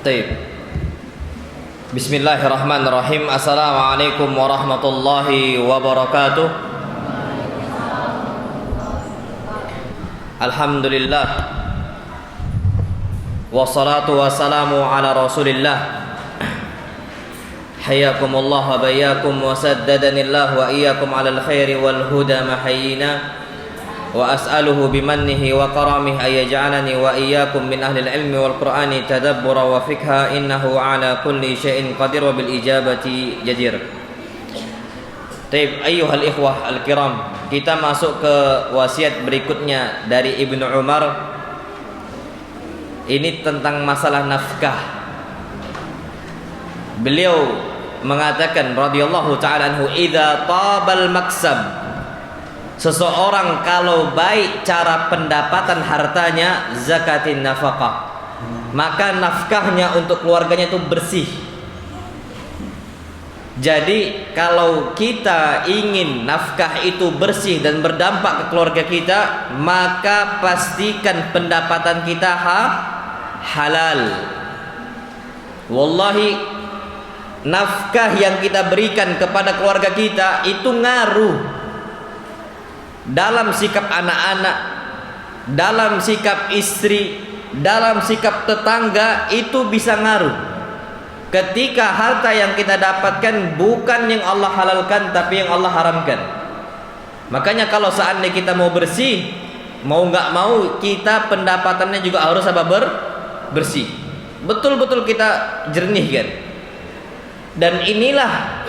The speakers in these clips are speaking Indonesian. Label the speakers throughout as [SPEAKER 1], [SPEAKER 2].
[SPEAKER 1] Baik. Bismillahirrahmanirrahim. Assalamualaikum warahmatullahi wabarakatuh. Alhamdulillah. Wassalatu wassalamu ala Rasulillah. Hayyakumullah wa bayyakum wa saddadanillah wa iyyakum alal khairi wal huda mahayyina. Wa as'aluhu bimannihi wa karamih ayyaj'alani wa iyyakum min ahli al-ilmi wal qur'ani tadabbura wa fikha innahu ala kulli syai'in qadir wa bil ijabati jadir. Taib ayyuhal ikhwah al-kiram, kita masuk ke wasiat berikutnya dari Ibnu Umar. Ini tentang masalah nafkah. Beliau mengatakan radhiyallahu ta'ala anhu, idza tabal maksab, seseorang kalau baik cara pendapatan hartanya, zakatin nafkah, maka nafkahnya untuk keluarganya itu bersih. Jadi kalau kita ingin nafkah itu bersih dan berdampak ke keluarga kita, maka pastikan pendapatan kita halal. Wallahi, nafkah yang kita berikan kepada keluarga kita itu ngaruh dalam sikap anak-anak, dalam sikap istri, dalam sikap tetangga, itu bisa ngaruh. Ketika harta yang kita dapatkan bukan yang Allah halalkan tapi yang Allah haramkan. Makanya kalau seandainya kita mau bersih, mau nggak mau, kita pendapatannya juga harus bersih. Betul-betul kita jernihkan. Dan inilah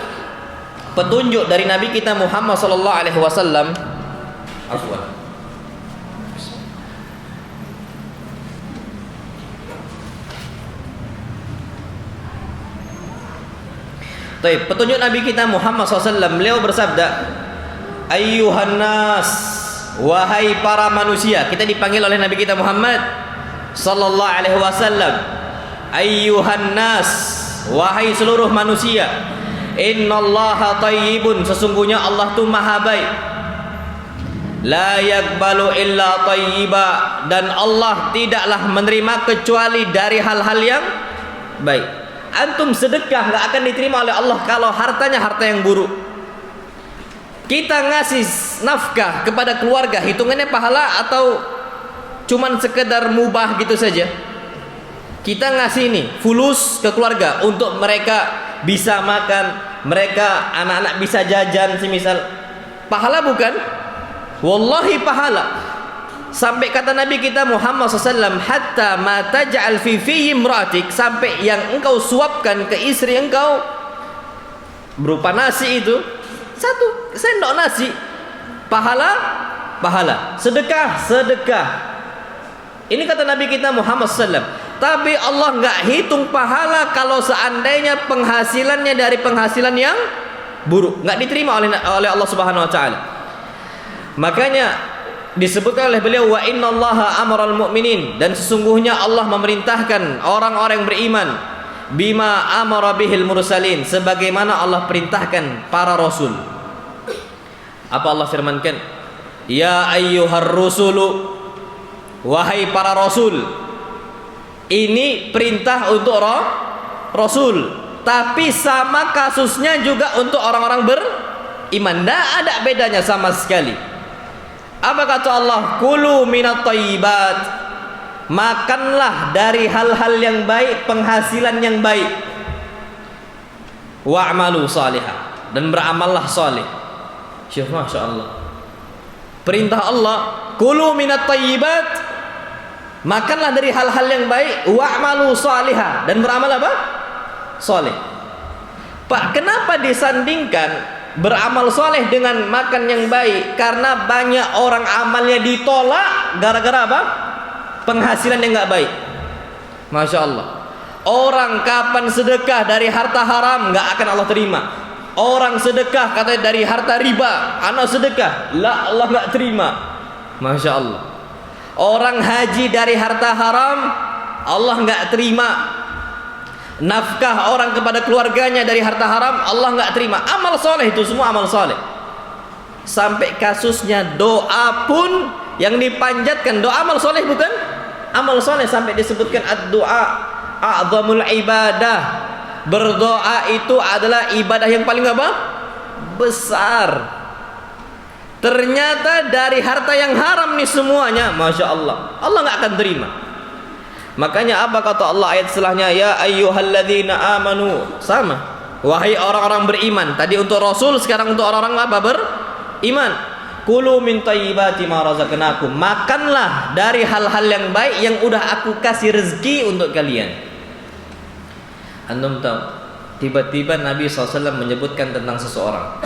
[SPEAKER 1] petunjuk dari Nabi kita Muhammad SAW. Afwan. Baik, petunjuk Nabi kita Muhammad SAW, beliau bersabda, ayyuhan nas, wahai para manusia. Kita dipanggil oleh Nabi kita Muhammad sallallahu alaihi wasallam, ayyuhan nas, wahai seluruh manusia. Innallaha thayyibun, sesungguhnya Allah itu maha baik. La yakbalu illa thayyiba, dan Allah tidaklah menerima kecuali dari hal-hal yang baik. Antum sedekah nggak akan diterima oleh Allah kalau hartanya harta yang buruk. Kita ngasih nafkah kepada keluarga, hitungannya pahala atau cuman sekedar mubah gitu saja? Kita ngasih nih fulus ke keluarga untuk mereka bisa makan, mereka anak-anak bisa jajan semisal. Pahala bukan? Wallahi pahala. Sampai kata Nabi kita Muhammad SAW, hatta ma taj'al fi imra'atik, sampai yang engkau suapkan ke istri engkau berupa nasi itu, satu sendok nasi, pahala. Sedekah. Ini kata Nabi kita Muhammad SAW. Tapi Allah nggak hitung pahala kalau seandainya penghasilannya dari penghasilan yang buruk, nggak diterima oleh Allah Subhanahu Wa Taala. Makanya disebutkan oleh beliau, wa innallaha amaral mu'minin, dan sesungguhnya Allah memerintahkan orang-orang yang beriman, bima amara bihil mursalin, sebagaimana Allah perintahkan para rasul. Apa Allah firmankan? Ya ayyuhar rusulu, wahai para rasul. Ini perintah untuk rasul, tapi sama kasusnya juga untuk orang-orang beriman. Tidak ada bedanya sama sekali. Apa kata Allah? Kulu minat thayyibat, makanlah dari hal-hal yang baik, penghasilan yang baik. Wa'malu salihah, dan beramallah salih. Syekh, Masya Allah. Perintah Allah, kulu minat thayyibat, makanlah dari hal-hal yang baik. Wa'malu salihah, dan beramal apa? Salih. Pak, kenapa disandingkan beramal soleh dengan makan yang baik? Karena banyak orang amalnya ditolak gara-gara apa? Penghasilan yang nggak baik. Masya Allah. Orang kapan sedekah dari harta haram nggak akan Allah terima. Orang sedekah katanya dari harta riba, anak sedekah, lah Allah nggak terima. Masya Allah. Orang haji dari harta haram, Allah nggak terima. Nafkah orang kepada keluarganya dari harta haram, Allah nggak terima. Amal soleh itu semua amal soleh. Sampai kasusnya doa pun yang dipanjatkan, doa amal soleh bukan? Amal soleh, sampai disebutkan ad-doa a'zamul ibadah. Berdoa itu adalah ibadah yang paling apa? Besar. Ternyata dari harta yang haram nih semuanya, Masya Allah, Allah nggak akan terima. Makanya apa kata Allah ayat setelahnya? Ya ayyuhalladzina amanu. Sama, wahai orang-orang beriman. Tadi untuk Rasul, sekarang untuk orang-orang apa? Beriman. Kulu min thayyibati ma razaqnakum. Makanlah dari hal-hal yang baik yang udah aku kasih rezeki untuk kalian. Antum tahu, tiba-tiba Nabi SAW menyebutkan tentang seseorang,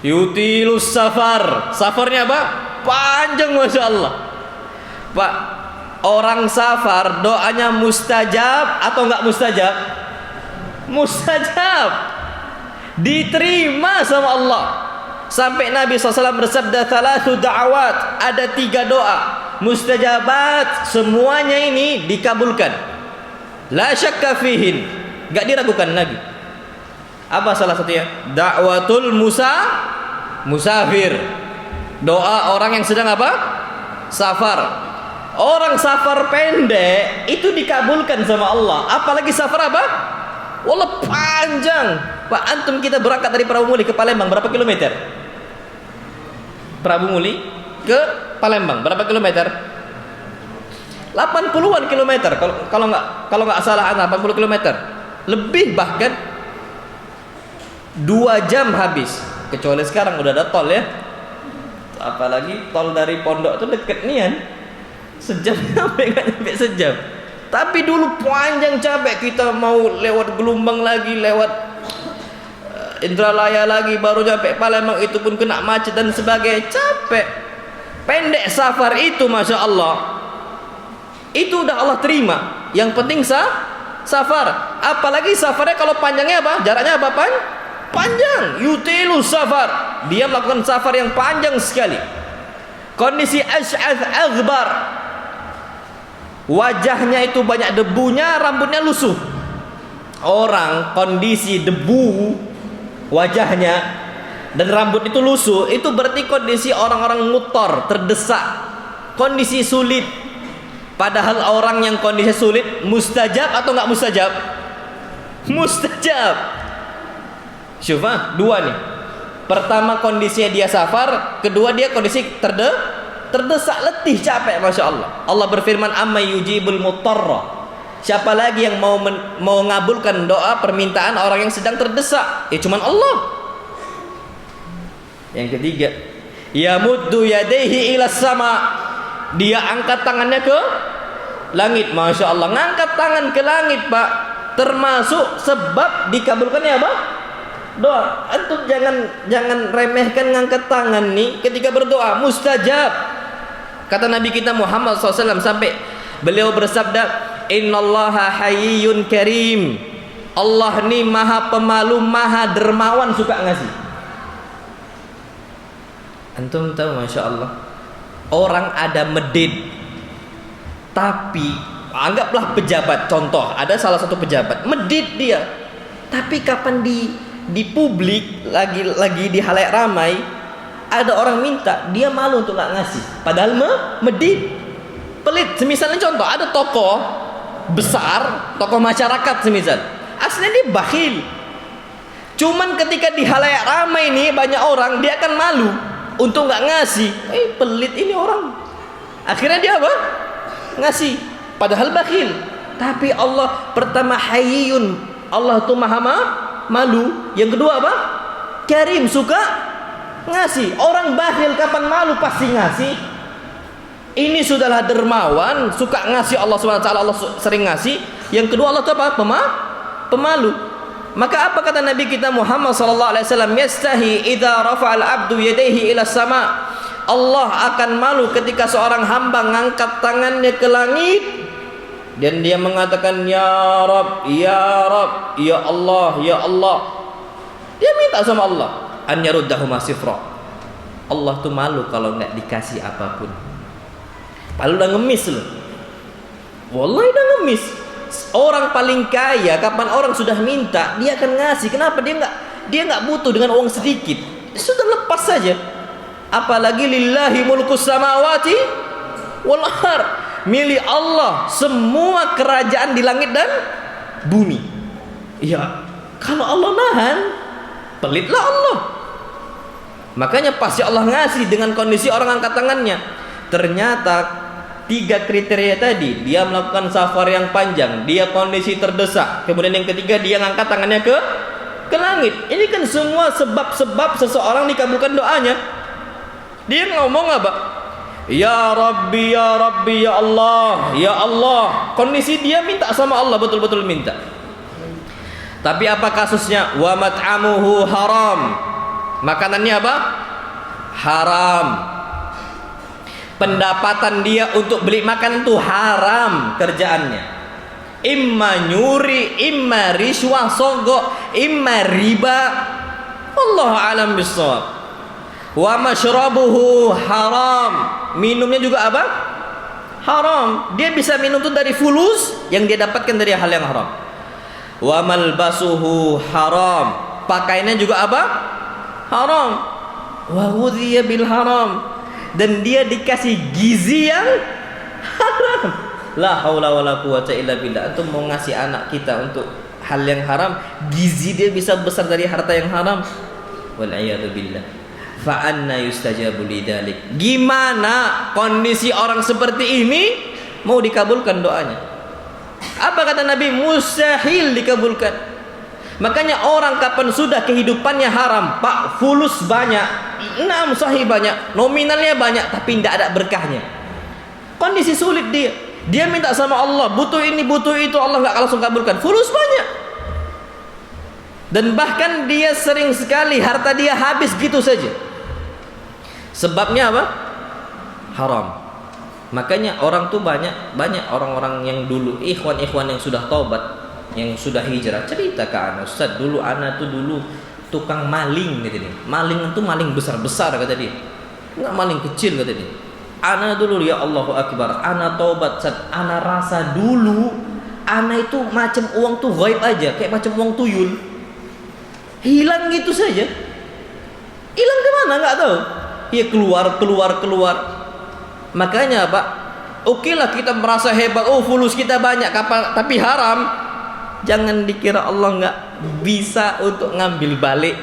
[SPEAKER 1] yutilus safar. Safarnya apa? Panjang, Masya Allah. Pak, orang safar doanya mustajab atau enggak mustajab? Mustajab, diterima sama Allah. Sampai Nabi SAW bersabda, thalathu da'awat, ada 3 doa mustajabat, semuanya ini dikabulkan. La syakka fihin, gak diragukan lagi. Apa salah satunya? Da'watul musafir, doa orang yang sedang apa? Safar. Orang safar pendek itu dikabulkan sama Allah, apalagi safar apa? Wallah panjang. Pak, antum kita berangkat dari Prabu Muli ke Palembang berapa kilometer? Prabu Muli ke Palembang berapa kilometer? 80-an kilometer, kalau nggak salah 80 kilometer. Lebih bahkan 2 jam habis. Kecuali sekarang udah ada tol ya. Apalagi tol dari Pondok itu deket nian. Sejam sampai nggak nyampe sejam. Tapi dulu panjang, capek, kita mau lewat Gelombang lagi, lewat Indralaya lagi, baru nyampe Palembang, itu pun kena macet dan sebagainya, capek. Pendek safar itu, Masya Allah, itu udah Allah terima. Yang penting safar. Apalagi safarnya kalau panjangnya apa? Jaraknya apa? Panjang. Yutilu safar, dia melakukan safar yang panjang sekali. Kondisi asy'ath aghbar, wajahnya itu banyak debunya, rambutnya lusuh. Orang kondisi debu wajahnya dan rambut itu lusuh, itu berarti kondisi orang-orang mutor, terdesak, kondisi sulit. Padahal orang yang kondisi sulit mustajab atau enggak mustajab? Mustajab. Syufa, 2 nih. Pertama kondisinya dia safar, kedua dia kondisi terdesak, letih, capek, Masya Allah. Allah berfirman, amma yujibul mutarra. Siapa lagi yang mau ngabulkan doa permintaan orang yang sedang terdesak? Ya cuman Allah. Yang ketiga, yamuddu yadayhi ila sama. Dia angkat tangannya ke langit. Masya Allah, ngangkat tangan ke langit, Pak, termasuk sebab dikabulkannya apa? Doa. Antum jangan remehkan ngangkat tangan nih ketika berdoa, mustajab. Kata Nabi kita Muhammad SAW sampai beliau bersabda, innallaha hayyun karim. Allah ni maha pemalu, maha dermawan, suka ngasih. Antum tahu, Masya Allah, orang ada medit, tapi anggaplah pejabat, contoh, ada salah satu pejabat medit dia, tapi kapan di publik lagi di halayak ramai ada orang minta, dia malu untuk nggak ngasih, padahal medit, pelit. Semisalnya contoh, ada tokoh besar, tokoh masyarakat semisal, aslinya dia bakhil, cuman ketika di halayak ramai ini banyak orang, dia akan malu untuk nggak ngasih. Pelit ini orang, akhirnya dia apa? Ngasih, padahal bakhil. Tapi Allah pertama hayyun, Allah itu maha malu. Yang kedua apa? Karim, suka ngasih. Orang bakhil kapan malu? Pasti ngasih. Ini sudahlah dermawan, suka ngasih, Allah SWT, Allah sering ngasih. Yang kedua, Allah itu apa? Pemalu. Maka apa kata Nabi kita Muhammad SAW? Yastahi idza rafa'al abdu yadayhi ila sama. Allah akan malu ketika seorang hamba ngangkat tangannya ke langit dan dia mengatakan, ya Rabb, ya Rabb, ya Allah, ya Allah. Dia minta sama Allah, an yaruddahuma sifra. Allah tuh malu kalau nggak dikasih apapun. Padahal udah ngemis loh. Wallahi udah ngemis. Orang paling kaya kapan orang sudah minta, dia akan ngasih. Kenapa? Dia nggak butuh dengan uang sedikit. Sudah lepas saja. Apalagi lillahi mulkus samawati wal ardh. milik Allah, semua kerajaan di langit dan bumi. Ya, kalau Allah nahan, pelitlah Allah. Makanya pasti Allah ngasih dengan kondisi orang angkat tangannya. Ternyata 3 kriteria tadi, dia melakukan safar yang panjang, dia kondisi terdesak, kemudian yang ketiga dia ngangkat tangannya ke langit. Ini kan semua sebab-sebab seseorang dikabulkan doanya. Dia ngomong apa? Ya Rabbi, ya Rabbi, ya Allah, ya Allah. Kondisi dia minta sama Allah, betul-betul minta. Tapi apa kasusnya? Wa mat'amuhu haram. Makanannya apa? Haram. Pendapatan dia untuk beli makanan itu haram kerjaannya. Imma nyuri, imma riswah, sogok, imma riba. Wallahu a'lam bissawab. Wa mashrabuhu haram. Minumnya juga apa? Haram. Dia bisa minum itu dari fulus yang dia dapatkan dari hal yang haram. Wa malbasuhu haram. Pakaiannya juga apa? Haram. Wa ghudhiya bil haram. Dan dia dikasih gizi yang haram. La haula wala quwata illa billah. Antum mau ngasih anak kita untuk hal yang haram, gizi dia bisa besar dari harta yang haram. Wal iyadu billah. Fa anna yustajabu lidzalik. Gimana kondisi orang seperti ini mau dikabulkan doanya? Apa kata Nabi? Mustahil dikabulkan. Makanya orang kapan sudah kehidupannya haram, Pak, fulus banyak, enam sahih banyak, nominalnya banyak, tapi tidak ada berkahnya. Kondisi sulit dia. Dia minta sama Allah, butuh ini, butuh itu, Allah nggak langsung kabulkan. Fulus banyak. Dan bahkan dia sering sekali harta dia habis gitu saja. Sebabnya apa? Haram. Makanya orang tuh banyak orang-orang yang dulu ikhwan-ikhwan yang sudah taubat, yang sudah hijrah, cerita ke anak, Ustaz, dulu anak tuh dulu tukang maling gitu nih. Maling itu maling besar-besar kata dia. Enggak maling kecil kata dia. Anak dulu ya Allahu Akbar, anak taubat, Ustaz. Anak rasa dulu anak itu macam uang tuh gaib aja, kayak macam uang tuyul. Hilang gitu saja. Hilang kemana enggak tahu. Dia keluar. Makanya Pak, okelah kita merasa hebat, oh fulus kita banyak, tapi haram. Jangan dikira Allah nggak bisa untuk ngambil balik.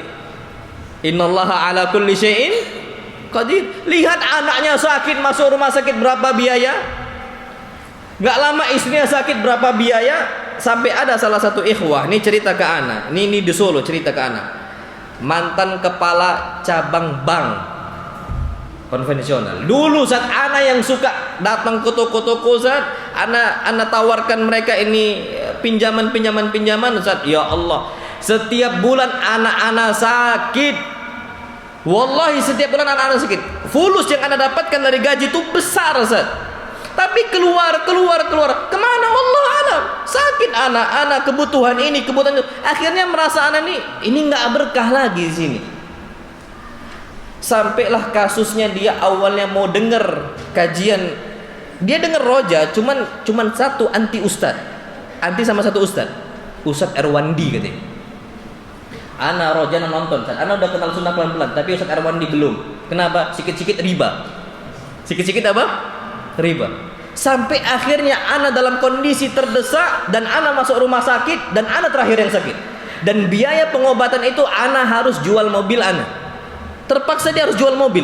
[SPEAKER 1] Innallaha ala kulli syai'in qadir. Lihat anaknya sakit masuk rumah sakit berapa biaya? Nggak lama istrinya sakit berapa biaya? Sampai ada salah satu ikhwah, ini cerita ke anak. Ini di Solo cerita ke anak. Mantan kepala cabang bank konvensional. Dulu saat anak yang suka datang ke toko-toko, saat anak tawarkan mereka ini pinjaman saat, ya Allah, setiap bulan anak-anak sakit. Wallahi setiap bulan anak-anak sakit. Fulus yang anak dapatkan dari gaji itu besar, saat. Tapi keluar. Kemana? Allah alam. Sakit anak kebutuhan ini, kebutuhan itu. Akhirnya merasa anak ini nggak berkah lagi di sini. Sampailah kasusnya dia awalnya mau dengar kajian, dia dengar roja, cuman satu anti sama satu Ustadz Erwandi katanya. Ana roja nonton, ana udah kenal sunnah pelan-pelan, tapi Ustadz Erwandi belum. Kenapa? Sikit-sikit riba. Sikit-sikit apa? Riba. Sampai akhirnya ana dalam kondisi terdesak dan ana masuk rumah sakit dan ana terakhir yang sakit. Dan biaya pengobatan itu ana harus jual mobil ana. Terpaksa dia harus jual mobil.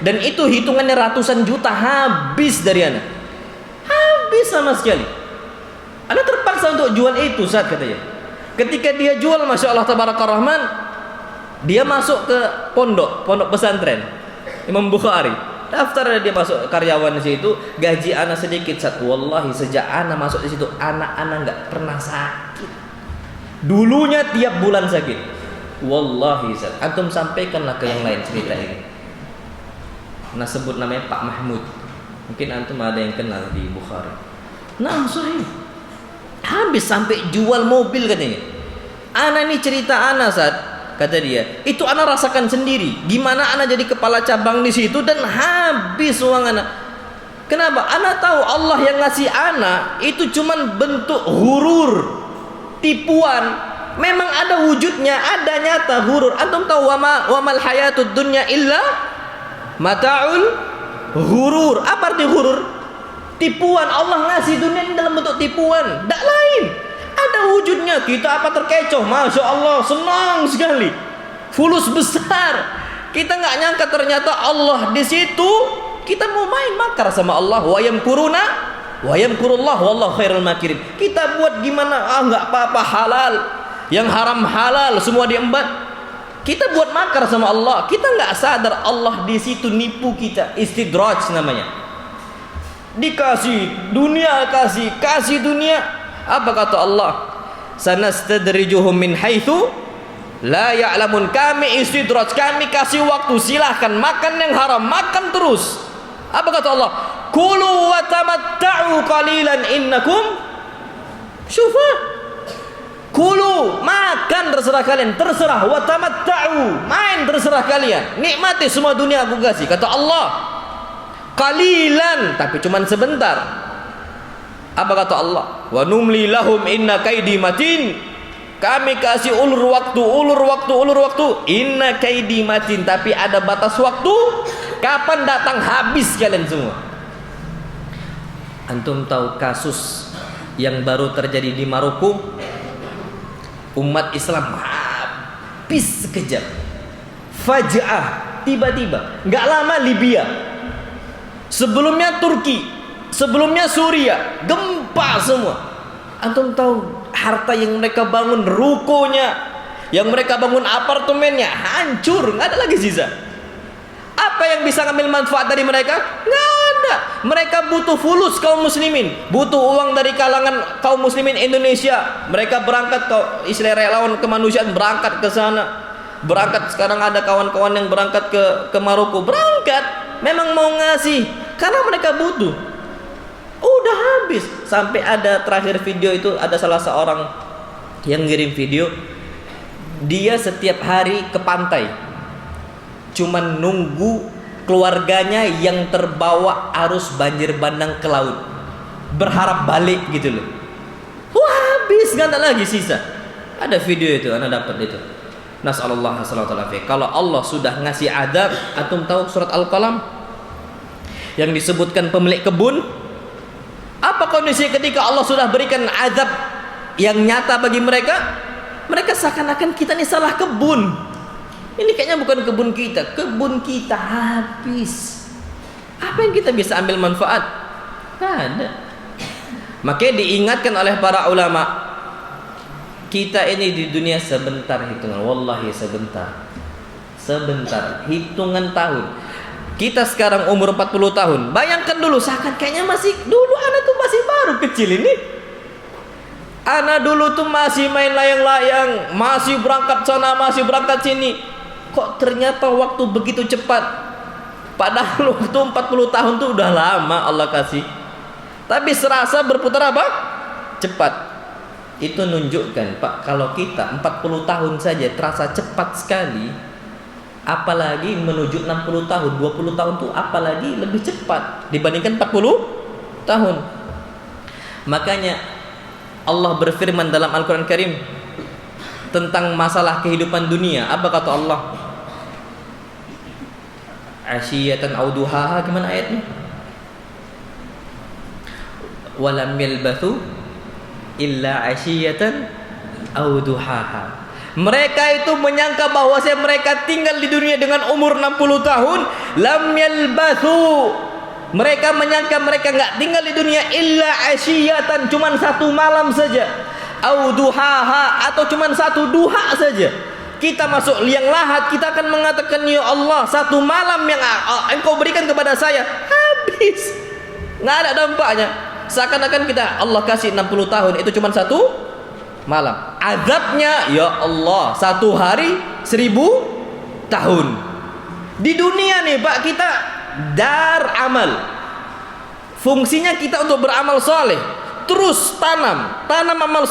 [SPEAKER 1] Dan itu hitungannya ratusan juta habis dari anak. Habis sama sekali. Anak terpaksa untuk jual itu saat katanya. Ketika dia jual, Masya Allah Tabaraka Rahman, dia masuk ke pondok pesantren Imam Bukhari. Daftar dia masuk karyawan di situ, gaji anak sedikit saat. Wallahi sejak anak masuk di situ, anak-anak nggak pernah sakit. Dulunya tiap bulan sakit. Wallahi Zat, antum sampaikanlah ke yang lain cerita ini. Nah sebut namanya Pak Mahmud. Mungkin antum ada yang kenal di Bukhari. Nah sahih. Habis sampai jual mobil katanya. Ana ini cerita ana Zat, kata dia. Itu ana rasakan sendiri. Gimana ana jadi kepala cabang di situ dan habis uang ana. Kenapa? Ana tahu Allah yang ngasih ana itu cuman bentuk hurur, tipuan. Memang ada wujudnya, ada nyata hurur. Antum tahu wamal hayatud dunya illa mata'ul hurur. Apa arti hurur? Tipuan. Allah ngasih dunia ini dalam bentuk tipuan, tak lain. Ada wujudnya. Kita apa terkecoh, Masya Allah, senang sekali, fulus besar. Kita nggak nyangka ternyata Allah di situ. Kita mau main makar sama Allah. Wa yamkuruna wa yamkurullah wallahu khairul makirin. Kita buat gimana? Nggak apa-apa, halal. Yang haram halal, semua diembat. Kita buat makar sama Allah. Kita nggak sadar Allah di situ nipu kita. Istidraj namanya. Dikasih dunia, kasih dunia. Apa kata Allah? Sanastadrijuhum min haitsu la ya'lamun. Kami istidraj, kami kasih waktu, silahkan makan yang haram, makan terus. Apa kata Allah? Kulu wa tamatta'u qalilan innakum syufa. Kulu, makan terserah kalian, terserah. Wa tamatta'u, main terserah kalian. Nikmati semua dunia aku kasih. Kata Allah, qalilan, tapi cuman sebentar. Apa kata Allah? Wa numli lahum inna kaidi matin. Kami kasih ulur waktu. Inna kaidi matin, tapi ada batas waktu. Kapan datang habis kalian semua. Antum tahu kasus yang baru terjadi di Maroko? Umat Islam habis sekejap. Faja'ah, tiba-tiba. Nggak lama Libya. Sebelumnya Turki, sebelumnya Suria, gempa semua. Antum tahu harta yang mereka bangun, rukonya, yang mereka bangun apartemennya, hancur, nggak ada lagi sisa. Apa yang bisa ngambil manfaat dari mereka? Nggak ada. Mereka butuh fulus kaum muslimin, butuh uang dari kalangan kaum muslimin Indonesia. Mereka berangkat ke istilah relawan kemanusiaan, berangkat ke sana. Berangkat, sekarang ada kawan-kawan yang berangkat ke Maroko, berangkat. Memang mau ngasih karena mereka butuh. Udah habis. Sampai ada terakhir video itu, ada salah seorang yang ngirim video. Dia setiap hari ke pantai, cuman nunggu keluarganya yang terbawa arus banjir bandang ke laut, berharap balik gitu loh. Wah, habis, nggak ada lagi sisa. Ada video itu, anda dapat itu. Nasallallahu alaihi. Kalau Allah sudah ngasih adab, antum tahu surat Al-Qalam yang disebutkan pemilik kebun? Apa kondisi ketika Allah sudah berikan azab yang nyata bagi mereka? Mereka seakan-akan kita ini salah kebun. Ini kayaknya bukan kebun kita habis. Apa yang kita bisa ambil manfaat? Nggak ada. Makanya diingatkan oleh para ulama, kita ini di dunia sebentar hitungan, wallahi sebentar. Sebentar, hitungan tahun. Kita sekarang umur 40 tahun. Bayangkan dulu, seakan kayaknya masih dulu anak tuh masih baru kecil ini. Anak dulu tuh masih main layang-layang, masih berangkat sana, masih berangkat sini. Kok ternyata waktu begitu cepat. Padahal waktu 40 tahun tuh udah lama Allah kasih. Tapi serasa berputar apa? Cepat. Itu nunjukkan, Pak, kalau kita 40 tahun saja terasa cepat sekali, apalagi menuju 60 tahun, 20 tahun tuh apalagi lebih cepat dibandingkan 40 tahun. Makanya Allah berfirman dalam Al-Quran Karim tentang masalah kehidupan dunia. Apa kata Allah? Asyiyatan aw duhaha, gimana ayatnya? Walam yalbathu illa asyiyatan aw duhaha. Mereka itu menyangka bahwa mereka tinggal di dunia dengan umur 60 tahun. Lam yalbathu. Mereka menyangka mereka nggak tinggal di dunia illa asyiyatan, cuman satu malam saja. Aw duhaha, atau cuman satu duha saja. Kita masuk liang lahat, kita akan mengatakan, ya Allah, satu malam yang Engkau berikan kepada saya habis, nggak ada dampaknya. Seakan-akan kita Allah kasih 60 tahun, itu cuma satu malam. Azabnya, ya Allah, satu hari 1000 tahun. Di dunia nih Pak, kita dar amal. Fungsinya kita untuk beramal soleh. Terus tanam amal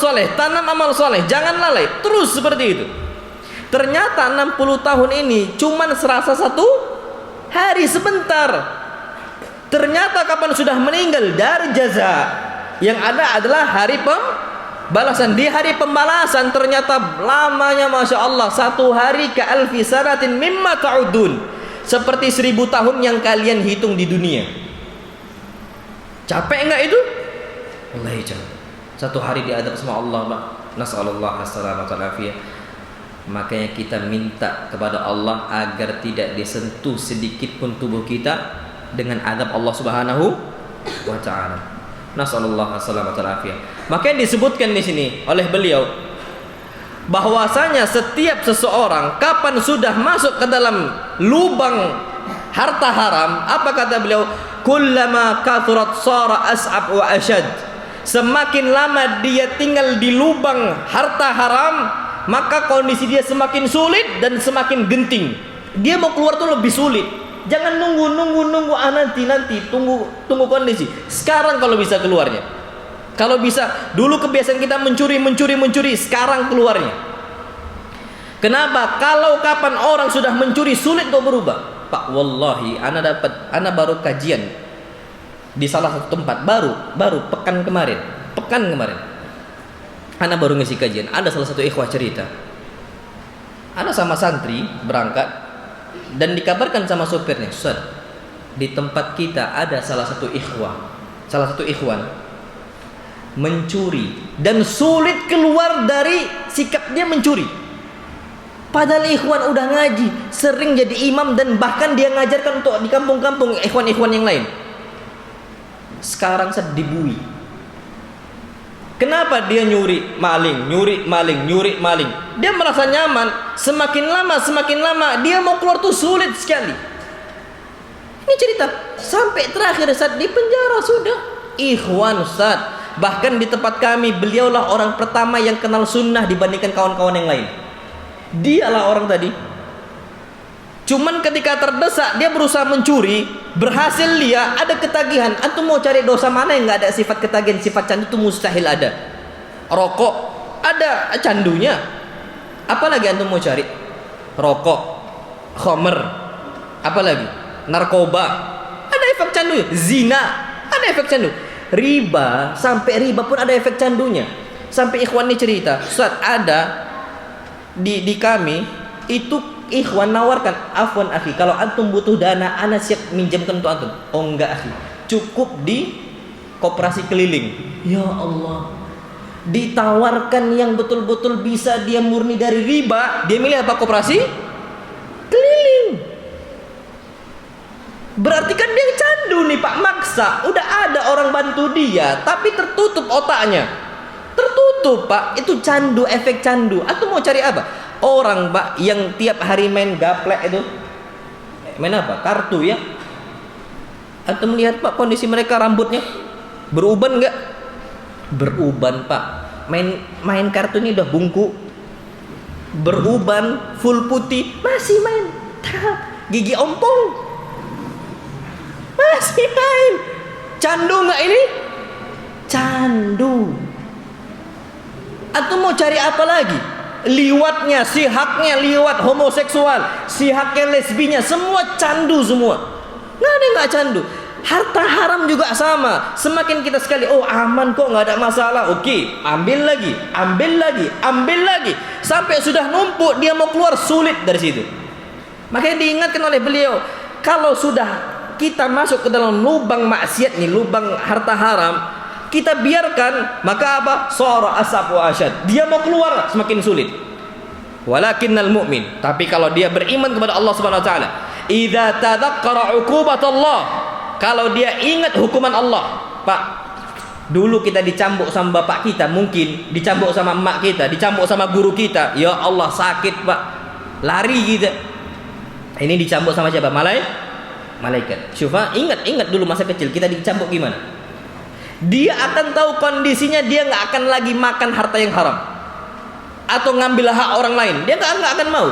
[SPEAKER 1] soleh, jangan lalai. Terus seperti itu. Ternyata 60 tahun ini cuman serasa satu hari, sebentar. Ternyata kapan sudah meninggal, dari jaza. Yang ada adalah hari pembalasan. Di hari pembalasan ternyata lamanya Masya Allah, satu hari ka alfi sanatin mimma ta'udun, seperti 1000 tahun yang kalian hitung di dunia. Capek enggak itu? Wallahi capek. Satu hari diadab sama Allah, Pak. Nasallallahu alaihi wasallam. Makanya kita minta kepada Allah agar tidak disentuh sedikit pun tubuh kita dengan adab Allah Subhanahu wa taala. Nasallallahu alaihi wasallam. Makanya disebutkan di sini oleh beliau bahwasanya setiap seseorang kapan sudah masuk ke dalam lubang harta haram, apa kata beliau? Kullama kathurat sara as'ab wa ashad. Semakin lama dia tinggal di lubang harta haram, maka kondisi dia semakin sulit dan semakin genting. Dia mau keluar tuh lebih sulit. Jangan nunggu nanti tunggu kondisi. Sekarang kalau bisa keluarnya. Kalau bisa, dulu kebiasaan kita mencuri, sekarang keluarnya. Kenapa? Kalau kapan orang sudah mencuri sulit untuk berubah. Pak, wallahi ana baru kajian di salah satu tempat baru pekan kemarin. Ana baru ngisi kajian. Ada salah satu ikhwah cerita. Ana sama santri berangkat dan dikabarkan sama sopirnya, "Ustaz, di tempat kita ada salah satu ikhwan mencuri dan sulit keluar dari sikap dia mencuri." Padahal ikhwan udah ngaji, sering jadi imam dan bahkan dia ngajarkan untuk di kampung-kampung ikhwan-ikhwan yang lain. Sekarang sedibui. Kenapa dia nyuri maling? Dia merasa nyaman. Semakin lama dia mau keluar tuh sulit sekali. Ini cerita sampai terakhir saat di penjara sudah ikhwan Ustaz. Bahkan di tempat kami beliaulah orang pertama yang kenal sunnah dibandingkan kawan-kawan yang lain. Dialah orang tadi. Cuman ketika terdesak dia berusaha mencuri, berhasil dia ada ketagihan. Antum mau cari dosa mana yang nggak ada sifat ketagihan, sifat candu itu mustahil ada. Rokok ada candunya. Apalagi antum mau cari? Rokok, khamr, apalagi narkoba, ada efek candunya. Zina, ada efek candu. Riba, sampai riba pun ada efek candunya. Sampai ikhwan ini cerita, Ustaz, ada di kami itu ikhwan nawarkan, afwan akhi, kalau antum butuh dana ana siap minjamkan untuk antum. Oh enggak akhi, cukup di koperasi keliling. Ya Allah, ditawarkan yang betul-betul bisa dia murni dari riba, dia milih apa? Koperasi keliling. Berarti kan dia candu nih Pak, maksa. Udah ada orang bantu dia tapi tertutup otaknya, tertutup Pak. Itu candu, efek candu. Atau mau cari apa? Orang Pak yang tiap hari main gaplek itu, main apa? Kartu ya. Atau melihat Pak kondisi mereka, rambutnya beruban nggak? Beruban Pak. Main kartu ini udah bungku, beruban, full putih, masih main. Gigi ompong, masih main. Candu nggak ini? Candu. Atau mau cari apa lagi? Liwatnya, sihaknya liwat, homoseksual, sihaknya lesbinya, semua candu semua. Nggak ada yang nggak candu. Harta haram juga sama. Semakin kita sekali, oh aman kok, nggak ada masalah. Oke, ambil lagi, sampai sudah numpuk, dia mau keluar sulit dari situ. Makanya diingatkan oleh beliau, kalau sudah kita masuk ke dalam lubang maksiat nih, lubang harta haram, kita biarkan, maka apa? Sara asab wa asyad. Dia mau keluar semakin sulit. Walakinnal mu'min, tapi kalau dia beriman kepada Allah Subhanahu wa taala, idza tadzakkara 'uqubatallah, kalau dia ingat hukuman Allah. Pak, dulu kita dicambuk sama bapak kita, mungkin dicambuk sama emak kita, dicambuk sama guru kita. Ya Allah, sakit Pak, lari kita. Ini dicambuk sama siapa? Malaikat. Syufa, ingat dulu masa kecil kita dicambuk gimana? Dia akan tahu kondisinya, dia nggak akan lagi makan harta yang haram atau ngambil hak orang lain. Dia nggak akan mau.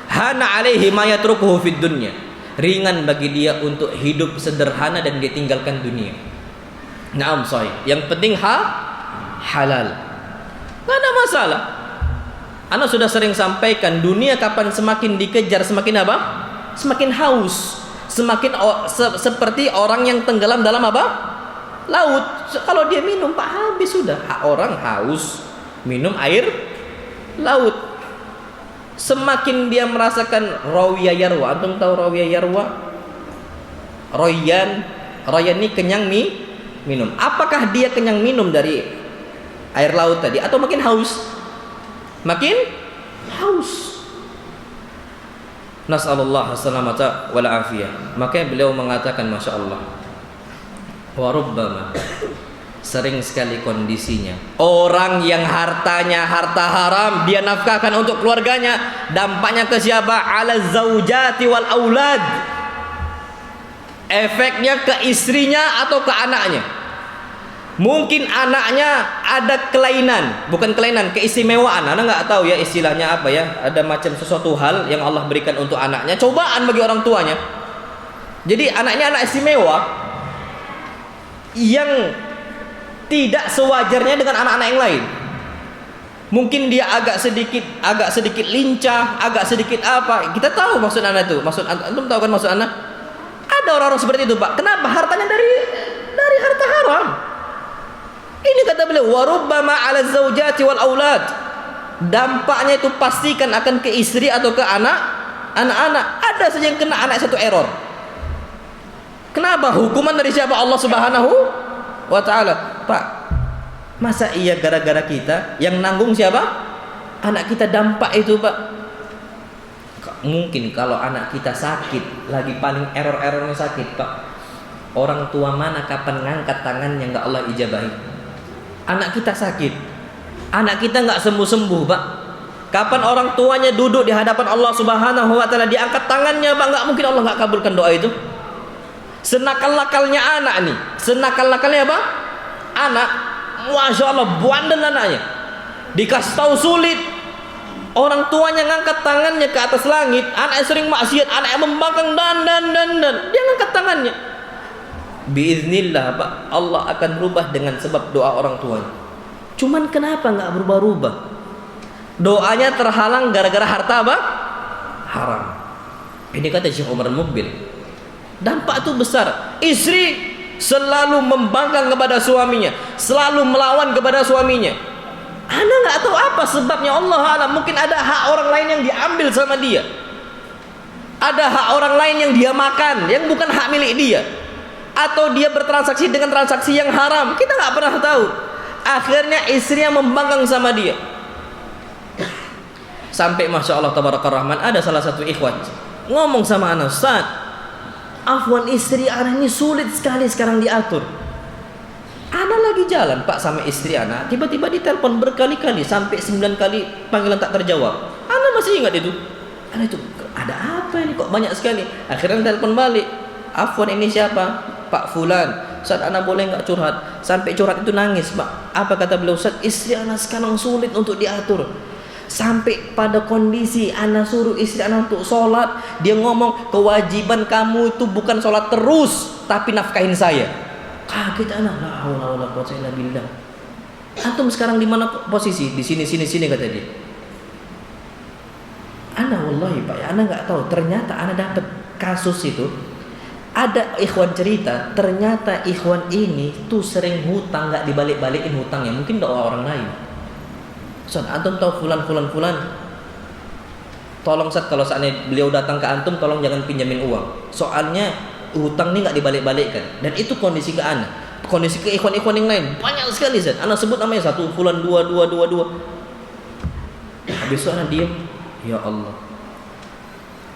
[SPEAKER 1] Hana alaihi ma yatrukuhu fid dunya. Ringan bagi dia untuk hidup sederhana dan dia tinggalkan dunia. Naam sahih. Yang penting halal. Nggak ada masalah. Ana sudah sering sampaikan, dunia kapan semakin dikejar semakin apa? Semakin haus. Semakin seperti orang yang tenggelam dalam apa? Laut. Kalau dia minum Pak, habis sudah. Orang haus minum air laut. Semakin dia merasakan rawiya yarwa. Antum tahu rawiya yarwa? Royan Rayyan ini kenyang minum. Apakah dia kenyang minum dari air laut tadi atau makin haus? Makin haus. Nas'alullah as-salamata wal afiyah. Maka beliau mengatakan, Masya Allah, wa rubbama, sering sekali kondisinya orang yang hartanya harta haram dia nafkahkan untuk keluarganya, dampaknya ke siapa? Ala zaujati wal aulad, efeknya ke istrinya atau ke anaknya. Mungkin anaknya ada kelainan, bukan kelainan, keistimewaan. Anak nggak tahu ya istilahnya apa ya. Ada macam sesuatu hal yang Allah berikan untuk anaknya, cobaan bagi orang tuanya. Jadi anaknya anak istimewa yang tidak sewajarnya dengan anak-anak yang lain. Mungkin dia agak sedikit lincah, agak sedikit apa. Kita tahu maksud anak itu. Maksud antum tahu kan maksud anak? Ada orang-orang seperti itu, Pak. Kenapa? Hartanya dari harta haram. Ini kata beliau, wa rubbama 'ala zaujati wal aulad. Dampaknya itu pastikan akan ke istri atau ke anak-anak. Ada saja yang kena anak satu error. Kenapa? Hukuman dari siapa? Allah Subhanahu wa ta'ala. Pak, masa iya gara-gara kita yang nanggung siapa? Anak kita dampak itu, Pak. Mungkin kalau anak kita sakit, lagi paling error-errornya sakit, Pak, orang tua mana kapan ngangkat tangannya nggak Allah ijabahi? Anak kita sakit, anak kita nggak sembuh-sembuh, Pak. Kapan orang tuanya duduk di hadapan Allah Subhanahu wa ta'ala diangkat tangannya, Pak? Nggak mungkin Allah nggak kabulkan doa itu. Senakal-nakalnya anak nih, senakal-nakalnya apa? Anak, Masya Allah, buandan anaknya. Dikasih tahu sulit, orang tuanya ngangkat tangannya ke atas langit, anaknya sering maksiat, anaknya membangkang dan dia ngangkat tangannya. Biiznillah, Pak, Allah akan rubah dengan sebab doa orang tuanya. Cuman kenapa nggak berubah-ubah? Doanya terhalang gara-gara harta apa? Haram. Ini kata Syekh Umar Mubil. Dampak itu besar. Istri selalu membangkang kepada suaminya, selalu melawan kepada suaminya. Anda nggak tahu apa sebabnya, Allah alam. Mungkin ada hak orang lain yang diambil sama dia, ada hak orang lain yang dia makan yang bukan hak milik dia, atau dia bertransaksi dengan transaksi yang haram. Kita nggak pernah tahu. Akhirnya istri yang membangkang sama dia. Sampai Masya Allah Tabaraka Rahman, ada salah satu ikhwan ngomong sama anak, Ustaz, afwan, istri anak ini sulit sekali sekarang diatur. Anak lagi jalan, Pak, sama istri anak, tiba-tiba ditelepon berkali-kali, sampai 9 kali panggilan tak terjawab. Anak masih ingat itu. Anak itu, ada apa ini kok banyak sekali? Akhirnya telepon balik, afwan, ini siapa? Pak Fulan. Ustaz, anak boleh nggak curhat? Sampai curhat itu nangis, Pak. Apa kata beliau? Ustaz, istri anak sekarang sulit untuk diatur. Sampai pada kondisi anak suruh istri anak untuk sholat, dia ngomong, kewajiban kamu itu bukan sholat terus, tapi nafkahin saya. Kaget anak, la haula wala quwwata illa billah. Antum sekarang di mana posisi? Di sini kata dia. Ana wallahi, Pak, ana nggak tahu. Ternyata ana dapat kasus itu. Ada ikhwan cerita, ternyata ikhwan ini tuh sering hutang, nggak dibalik-balikin hutangnya. Mungkin doa orang lain. Ustaz, antum tahu fulan. Tolong Ustaz, kalau seandainya beliau datang ke antum, tolong jangan pinjamin uang. Soalnya hutang ini nggak dibalik-balikkan. Dan itu kondisi ke anak, kondisi ke ikhwan-ikhwan yang lain banyak sekali, Ustaz. Anak sebut namanya satu fulan, dua. Habis itu anak diam. Ya Allah.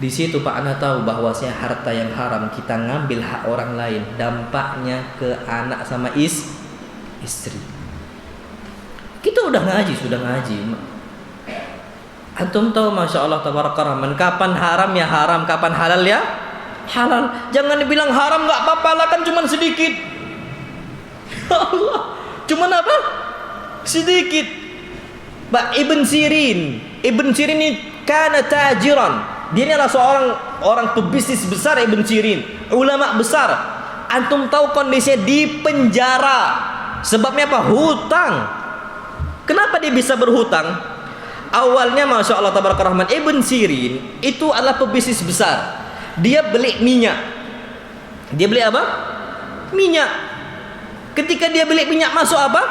[SPEAKER 1] Di situ Pak, anak tahu bahwasanya harta yang haram kita ngambil hak orang lain, dampaknya ke anak sama istri. Kita sudah ngaji. Antum tahu Masya Allah Tabaraka Rahman, kapan haram ya haram, kapan halal ya halal. Jangan dibilang haram nggak apa-apa lah, kan cuman sedikit. Ya Allah, cuman apa? Sedikit. Pak Ibn Sirin ini kana tajiran. Dia ini adalah seorang orang pebisnis besar. Ibn Sirin, ulama besar. Antum tahu kondisinya di penjara. Sebabnya apa? Hutang. Kenapa dia bisa berhutang? Awalnya Masya Allah Tabaraka Rahman, Ibn Sirin itu adalah pebisnis besar. Dia beli minyak. Dia beli apa? Minyak. Ketika dia beli minyak, masuk apa?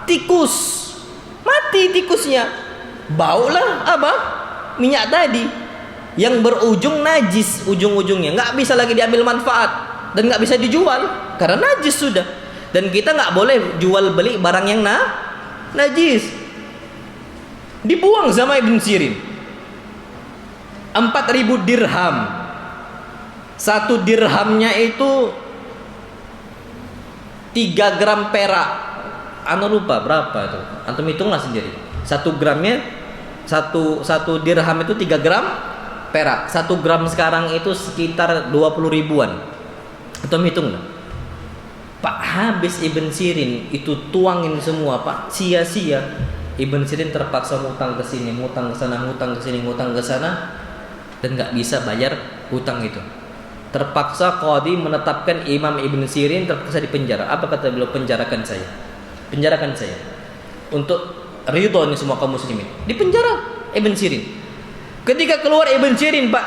[SPEAKER 1] Tikus. Mati tikusnya. Baulah apa? Minyak tadi yang berujung najis, ujung-ujungnya nggak bisa lagi diambil manfaat. dan nggak bisa dijual karena najis sudah. Dan kita nggak boleh jual beli barang yang najis. Dibuang sama Ibn Sirin. 4.000 dirham. Satu dirhamnya itu 3 gram perak. Anu lupa berapa itu. Antum hitunglah sendiri. 1 gramnya satu dirham itu 3 gram perak. 1 gram sekarang itu sekitar 20 ribuan. Antum hitung lah. Pak, habis Ibn Sirin itu tuangin semua, Pak. Sia-sia. Ibn Sirin terpaksa ngutang ke sini, ngutang ke sana, ngutang ke sini, ngutang ke sana, dan nggak bisa bayar hutang itu. Terpaksa qadhi menetapkan Imam Ibn Sirin terpaksa dipenjara. Apa kata beliau? Penjarakan saya. Penjarakan saya. Untuk ridho ini semua kaum muslimin. Dipenjara Ibn Sirin. Ketika keluar Ibn Sirin, Pak,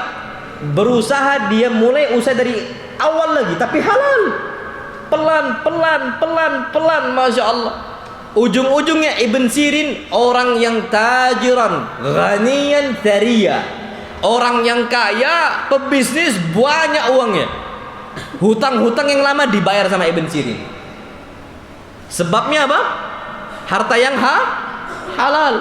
[SPEAKER 1] berusaha dia mulai usaha dari awal lagi, tapi halal. Pelan, Masya Allah. Ujung-ujungnya Ibn Sirin orang yang tajiran, ghaniyan thariya, orang yang kaya, pebisnis, banyak uangnya. Hutang-hutang yang lama dibayar sama Ibn Sirin. Sebabnya apa? Harta yang halal.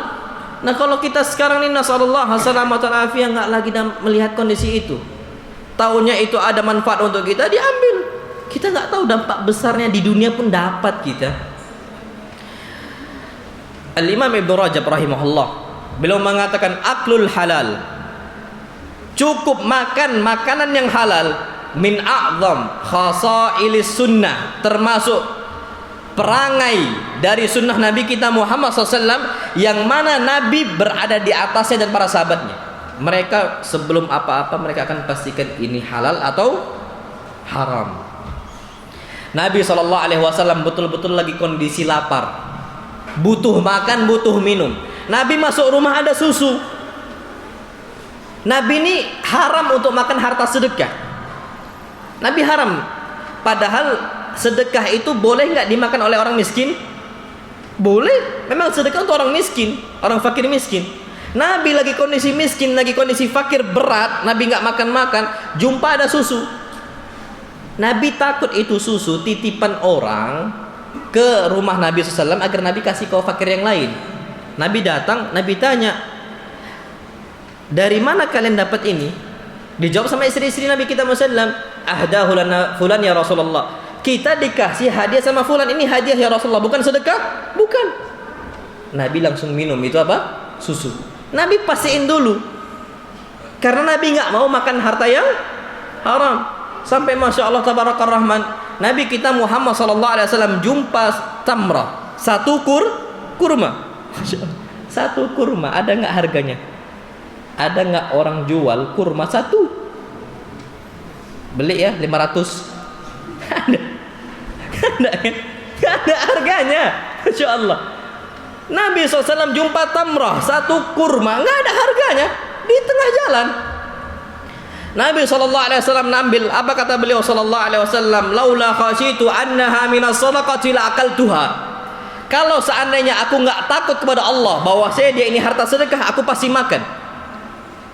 [SPEAKER 1] Nah, kalau kita sekarang ini nasallallahu salamatan afiyah, nggak lagi melihat kondisi itu. Taunya itu ada manfaat untuk kita, diambil. Kita nggak tahu dampak besarnya di dunia pun dapat kita. Al-Imam Ibn Rajab rahimahullah, beliau mengatakan aklul halal, cukup makan makanan yang halal, min a'zam khasailis sunnah, termasuk perangai dari sunnah Nabi kita Muhammad SAW, yang mana Nabi berada di atasnya dan para sahabatnya. Mereka sebelum apa-apa mereka akan pastikan ini halal atau haram. Nabi SAW betul-betul lagi kondisi lapar, butuh makan, butuh minum. Nabi masuk rumah ada susu. Nabi ini haram untuk makan harta sedekah. Nabi haram. Padahal sedekah itu boleh nggak dimakan oleh orang miskin? Boleh. Memang sedekah untuk orang miskin, orang fakir miskin. Nabi lagi kondisi miskin, lagi kondisi fakir berat. Nabi nggak makan-makan. Jumpa ada susu. Nabi takut itu susu titipan orang ke rumah Nabi SAW agar Nabi kasih ke fakir yang lain. Nabi datang, Nabi tanya, dari mana kalian dapat ini? Dijawab sama istri-istri Nabi kita SAW, ahdahu lana fulan ya Rasulullah. Kita dikasih hadiah sama fulan, ini hadiah ya Rasulullah, bukan sedekah? Bukan. Nabi langsung minum itu apa? Susu. Nabi pastiin dulu, karena Nabi nggak mau makan harta yang haram. Sampai Masya Allah tabarakar rahman, Nabi kita Muhammad SAW jumpa tamrah, satu kurma. Satu kurma, ada nggak harganya? Ada nggak orang jual kurma satu? Beli ya 500. Nggak ada harganya. Masya Allah. Nabi SAW jumpa tamrah, satu kurma, nggak ada harganya, di tengah jalan. Nabi SAW nambil, apa kata beliau SAW? Laula khasyitu annaha minas sadaqati la akaltuha. Kalau seandainya aku nggak takut kepada Allah bahwa dia ini harta sedekah, aku pasti makan.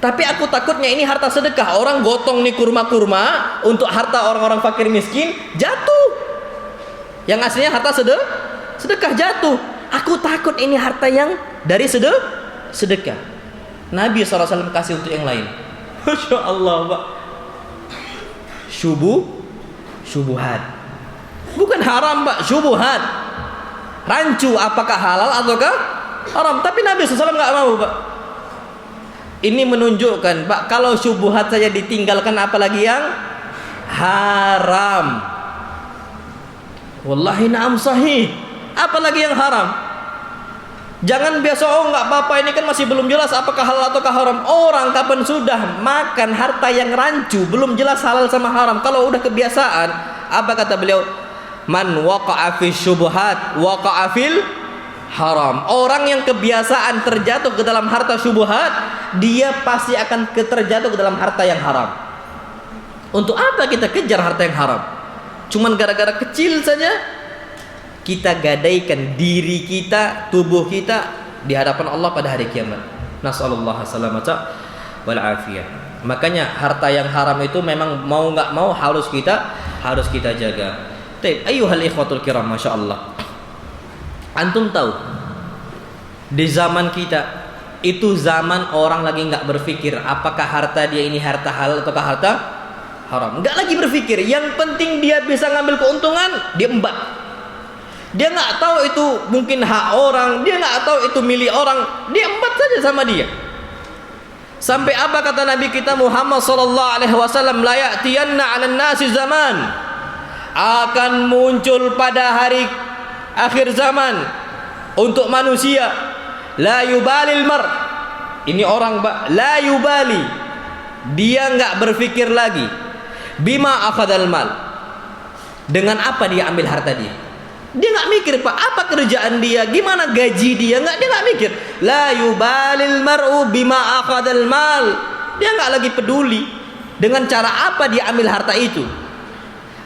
[SPEAKER 1] Tapi aku takutnya ini harta sedekah, orang gotong nih kurma-kurma untuk harta orang-orang fakir miskin, jatuh. Yang aslinya harta sedekah jatuh. Aku takut ini harta yang dari sedekah. Nabi SAW kasih untuk yang lain. Masya Allah, Pak. Syubuhat. Bukan haram, Pak, syubuhat. Rancu apakah halal ataukah haram. Tapi Nabi SAW nggak mau, Pak. Ini menunjukkan, Pak, kalau syubuhat saja ditinggalkan, apalagi yang haram. Wallahi na'am sahih. Apalagi yang haram. Jangan biasa, oh nggak apa-apa, ini kan masih belum jelas apakah halal ataukah haram. Orang kapan sudah makan harta yang rancu, belum jelas halal sama haram. Kalau udah kebiasaan, apa kata beliau? Man waqa'a fi syubuhat waqa'a fil haram. Orang yang kebiasaan terjatuh ke dalam harta syubhat, dia pasti akan terjatuh ke dalam harta yang haram. Untuk apa kita kejar harta yang haram? Cuman gara-gara kecil saja kita gadaikan diri kita, tubuh kita di hadapan Allah pada hari kiamat. Nasallallahu salamata wal afiyah. Makanya harta yang haram itu memang mau nggak mau harus kita jaga. Taib, ayyuhal ikhwatul kiram, masya Allah. Antum tahu di zaman kita itu zaman orang lagi nggak berpikir apakah harta dia ini harta halal ataukah harta haram. Nggak lagi berpikir. Yang penting dia bisa ngambil keuntungan, dia embat. Dia nggak tahu itu mungkin hak orang, dia nggak tahu itu milik orang, dia embat saja sama dia. Sampai apa kata Nabi kita Muhammad sallallahu alaihi wasallam, la ya'tiyanna 'alan nasi zaman, akan muncul pada hari akhir zaman untuk manusia, la yubalil mar, ini orang la yubali, dia nggak berpikir lagi, bima akhadal mal, dengan apa dia ambil harta dia. Dia nggak mikir Pak, apa kerjaan dia, gimana gaji dia, dia nggak mikir. La yubalil mar'u bima akhadal mal, dia nggak lagi peduli dengan cara apa dia ambil harta itu.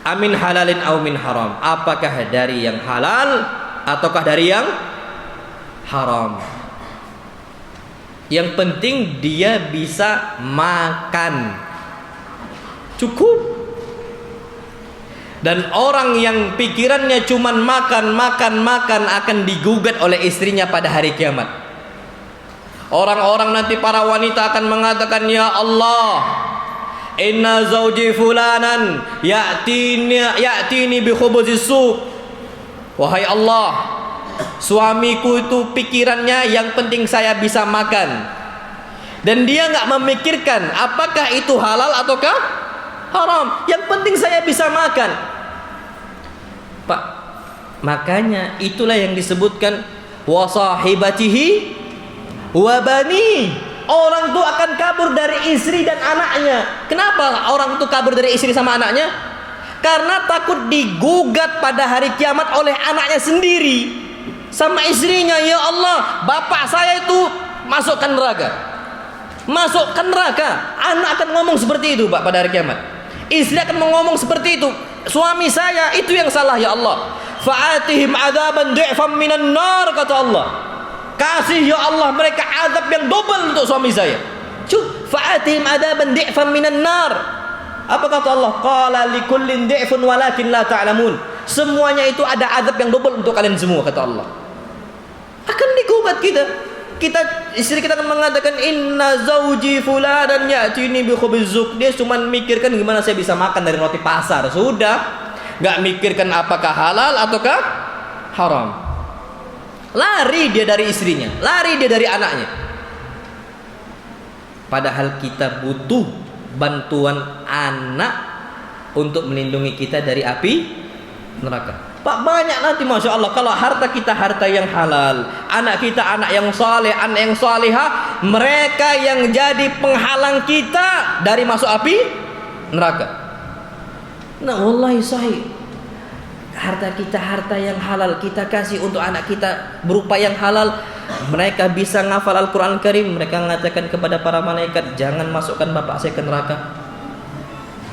[SPEAKER 1] Amin halalin au min haram, apakah dari yang halal ataukah dari yang haram. Yang penting dia bisa makan, cukup. Dan orang yang pikirannya cuman makan akan digugat oleh istrinya pada hari kiamat. Orang-orang nanti para wanita akan mengatakan, ya Allah, inna zawji fulanan ya'tini bi khubuzis suq. Wahai Allah, suamiku itu pikirannya yang penting saya bisa makan, dan dia nggak memikirkan apakah itu halal ataukah haram. Yang penting saya bisa makan. Pak, makanya itulah yang disebutkan wasahibatihi wabani. Orang itu akan kabur dari istri dan anaknya. Kenapa orang itu kabur dari istri sama anaknya? Karena takut digugat pada hari kiamat oleh anaknya sendiri sama istrinya. Ya Allah, bapak saya itu masukkan neraka, masukkan neraka. Anak akan ngomong seperti itu Pak pada hari kiamat. Istri akan ngomong seperti itu, suami saya itu yang salah ya Allah. Fa'atihim adzaban du'fan minan nar, kata Allah. Kasih ya Allah mereka azab yang double untuk suami saya. Fa'atihim adzaban du'fan minan nar. Apa kata Allah? Qala likullin du'fun walakin la ta'lamun. Semuanya itu ada azab yang double untuk kalian semua, kata Allah. Akan digugat kita. Istri kita akan mengatakan, inna zauji fulanan ya'tini bi khubizuk. Dia cuma mikirkan gimana saya bisa makan dari roti pasar. Sudah, nggak mikirkan apakah halal ataukah haram. Lari dia dari istrinya, lari dia dari anaknya. Padahal kita butuh bantuan anak untuk melindungi kita dari api neraka. Pak, banyak nanti masya Allah kalau harta kita harta yang halal, anak kita anak yang saleh, anak yang salihah, mereka yang jadi penghalang kita dari masuk api neraka. Nah, wallahi sahih, harta kita harta yang halal kita kasih untuk anak kita berupa yang halal. Mereka bisa ngafal Al-Quran Karim. Mereka mengatakan kepada para malaikat, jangan masukkan bapak saya ke neraka.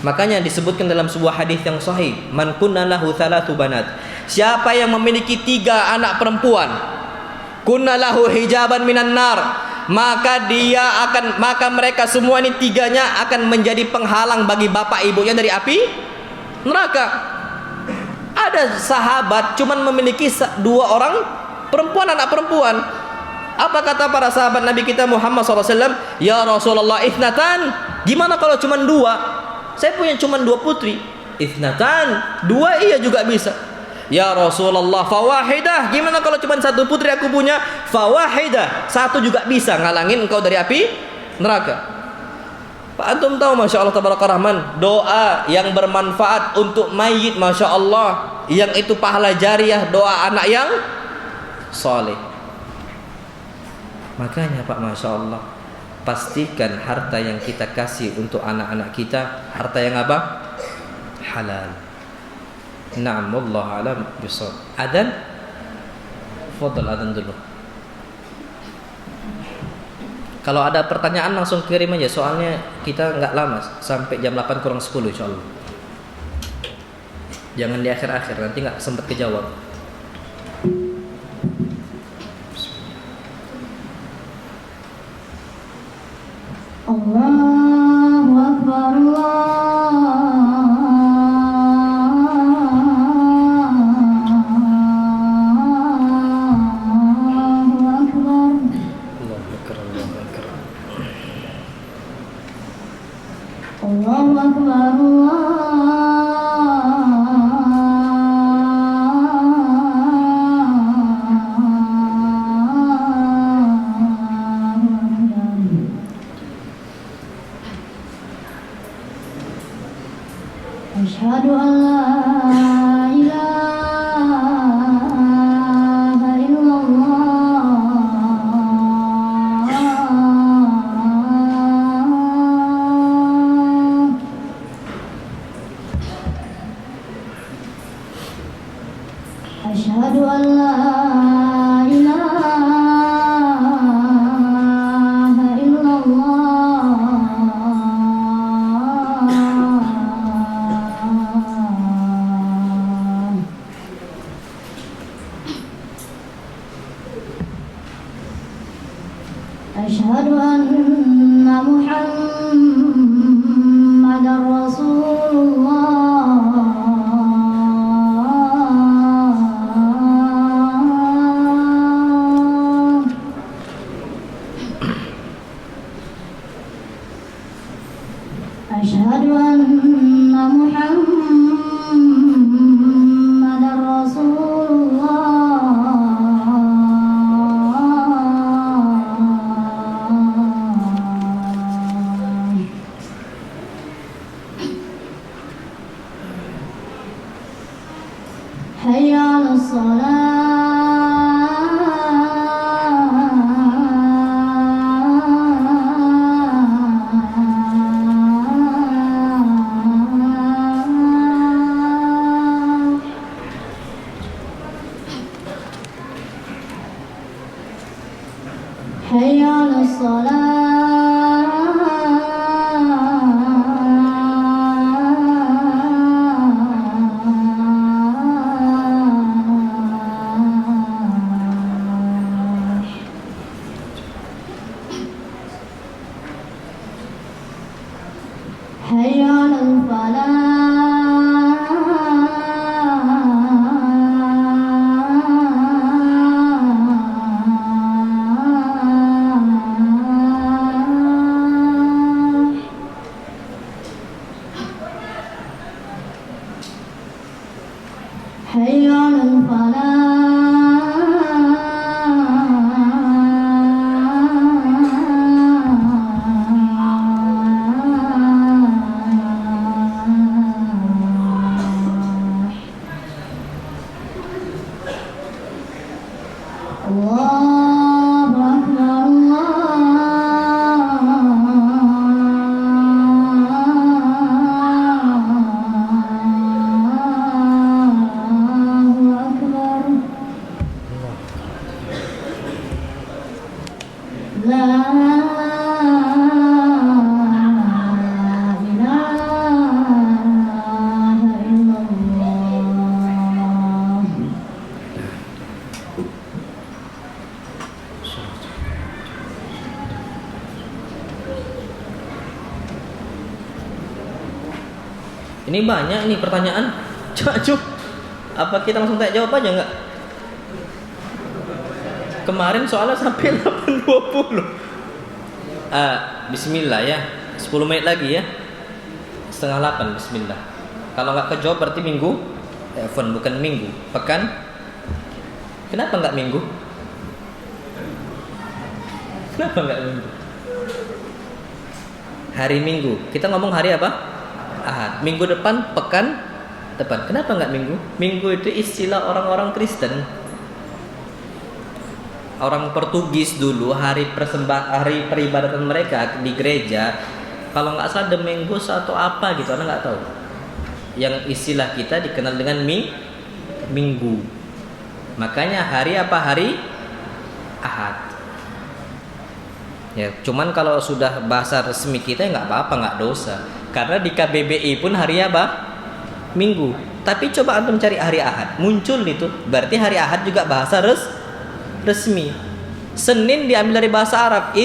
[SPEAKER 1] Makanya disebutkan dalam sebuah hadis yang sahih, man kunna lahu thalathu banat, siapa yang memiliki 3 anak perempuan, kunna lahu hijaban minan nar, maka mereka semua ini 3-nya akan menjadi penghalang bagi bapak ibunya dari api neraka. Ada sahabat cuman memiliki 2 orang perempuan, anak perempuan. Apa kata para sahabat Nabi kita Muhammad SAW? Ya Rasulullah, ithnatan, gimana kalau cuman 2? Saya punya cuma 2 putri. Ithnatan, 2 iya juga bisa. Ya Rasulullah, fawahidah, gimana kalau cuma 1 putri aku punya? Fawahidah, 1 juga bisa ngalangin engkau dari api neraka. Pak, antum tahu masya Allah tabaraka rahman, doa yang bermanfaat untuk mayit masya Allah, yang itu pahala jariah, doa anak yang saleh. Makanya Pak, masya Allah, pastikan harta yang kita kasih untuk anak-anak kita harta yang apa? Halal. Na'am, wallahu a'lam bishawab. Adzan? Fadhal adzan dulu. Kalau ada pertanyaan langsung kirim aja, soalnya kita nggak lama, sampai jam 8 kurang 10 insyaallah. Jangan di akhir-akhir, nanti nggak sempat kejawab.
[SPEAKER 2] Allah
[SPEAKER 1] akbar, Allahu akbar.
[SPEAKER 2] Allahu akbar, Asyhadu an la ilaha illallah. Asyhadu an la ilaha illallah. Asyhadu anna Muhammadar Rasulullah. Asyhadu anna Muhammadar Rasulullah. Hayya 'alas salah. Hayya 'alas salah. Hayya 'alal falah. Hayya 'alal falah. Allahu akbar, Allahu akbar. La ilaha illallah.
[SPEAKER 1] Ini banyak nih pertanyaan. Coba Cuk, apa kita langsung tanya jawab aja nggak? Kemarin soalnya sampai 8.20. Bismillah ya. 10 menit lagi ya. 7:30 bismillah. Kalau nggak kejawab berarti minggu. Bukan minggu, pekan. Kenapa nggak minggu? Kenapa nggak minggu? Hari Minggu. Kita ngomong hari apa? Ahad. Minggu depan, pekan depan. Kenapa nggak minggu? Minggu itu istilah orang-orang Kristen. Orang Portugis dulu hari peribadatan mereka di gereja. Kalau nggak salah Domingo atau apa gitu, Anda nggak tahu. Yang istilah kita dikenal dengan minggu. Makanya hari apa? Hari Ahad. Ya, cuman kalau sudah bahasa resmi kita nggak apa-apa, nggak dosa. Karena di KBBI pun hari apa? Minggu. Tapi coba antum cari hari Ahad, muncul itu. Berarti hari Ahad juga bahasa resmi. Senin diambil dari bahasa Arab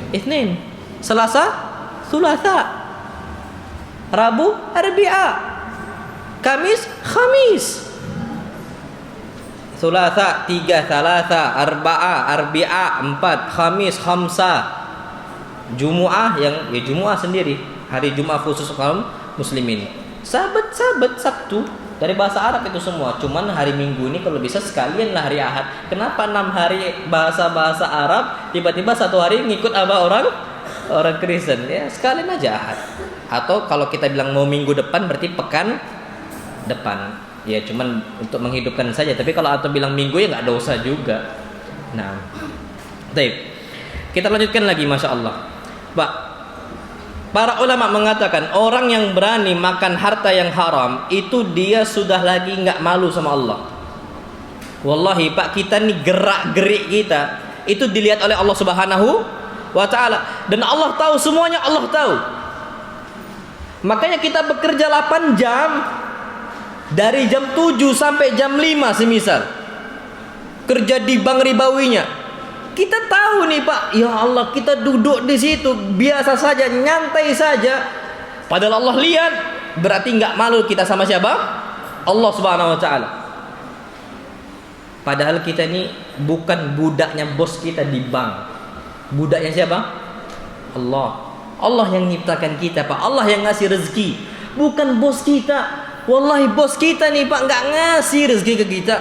[SPEAKER 1] Itsnin. Selasa Thulatha. Rabu Arbi'a. Kamis Khamis. Thulatha 3, Thalatha, Arba'a, Arbi'a 4, Khamis, Khamsa. Jumu'ah yang ya Jumu'ah sendiri, hari Jumat khusus kaum muslimin. Sabat Sabtu dari bahasa Arab itu semua. Cuman hari Minggu ini kalau bisa sekalian lah hari Ahad. Kenapa 6 hari bahasa Arab, tiba-tiba 1 hari ngikut apa orang Kristen? Ya sekalian aja Ahad. Atau kalau kita bilang mau minggu depan berarti pekan depan. Ya cuman untuk menghidupkan saja. Tapi kalau atau bilang minggu ya nggak dosa juga. Nah, baik. Kita lanjutkan lagi, masya Allah. Pak, para ulama mengatakan orang yang berani makan harta yang haram itu dia sudah lagi nggak malu sama Allah. Wallahi Pak, kita nih gerak-gerik kita itu dilihat oleh Allah Subhanahu wa Ta'ala, dan Allah tahu semuanya. Allah tahu. Makanya kita bekerja 8 jam dari jam 7 sampai jam 5 semisal kerja di bank ribawinya. Kita tahu nih Pak, ya Allah, kita duduk di situ biasa saja, nyantai saja. Padahal Allah lihat, berarti nggak malu kita sama siapa? Allah Subhanahu Wa Taala. Padahal kita ini bukan budaknya bos kita di bank. Budaknya siapa? Allah. Allah yang nyiptakan kita Pak. Allah yang ngasih rezeki, bukan bos kita. Wallahi bos kita nih Pak nggak ngasih rezeki ke kita.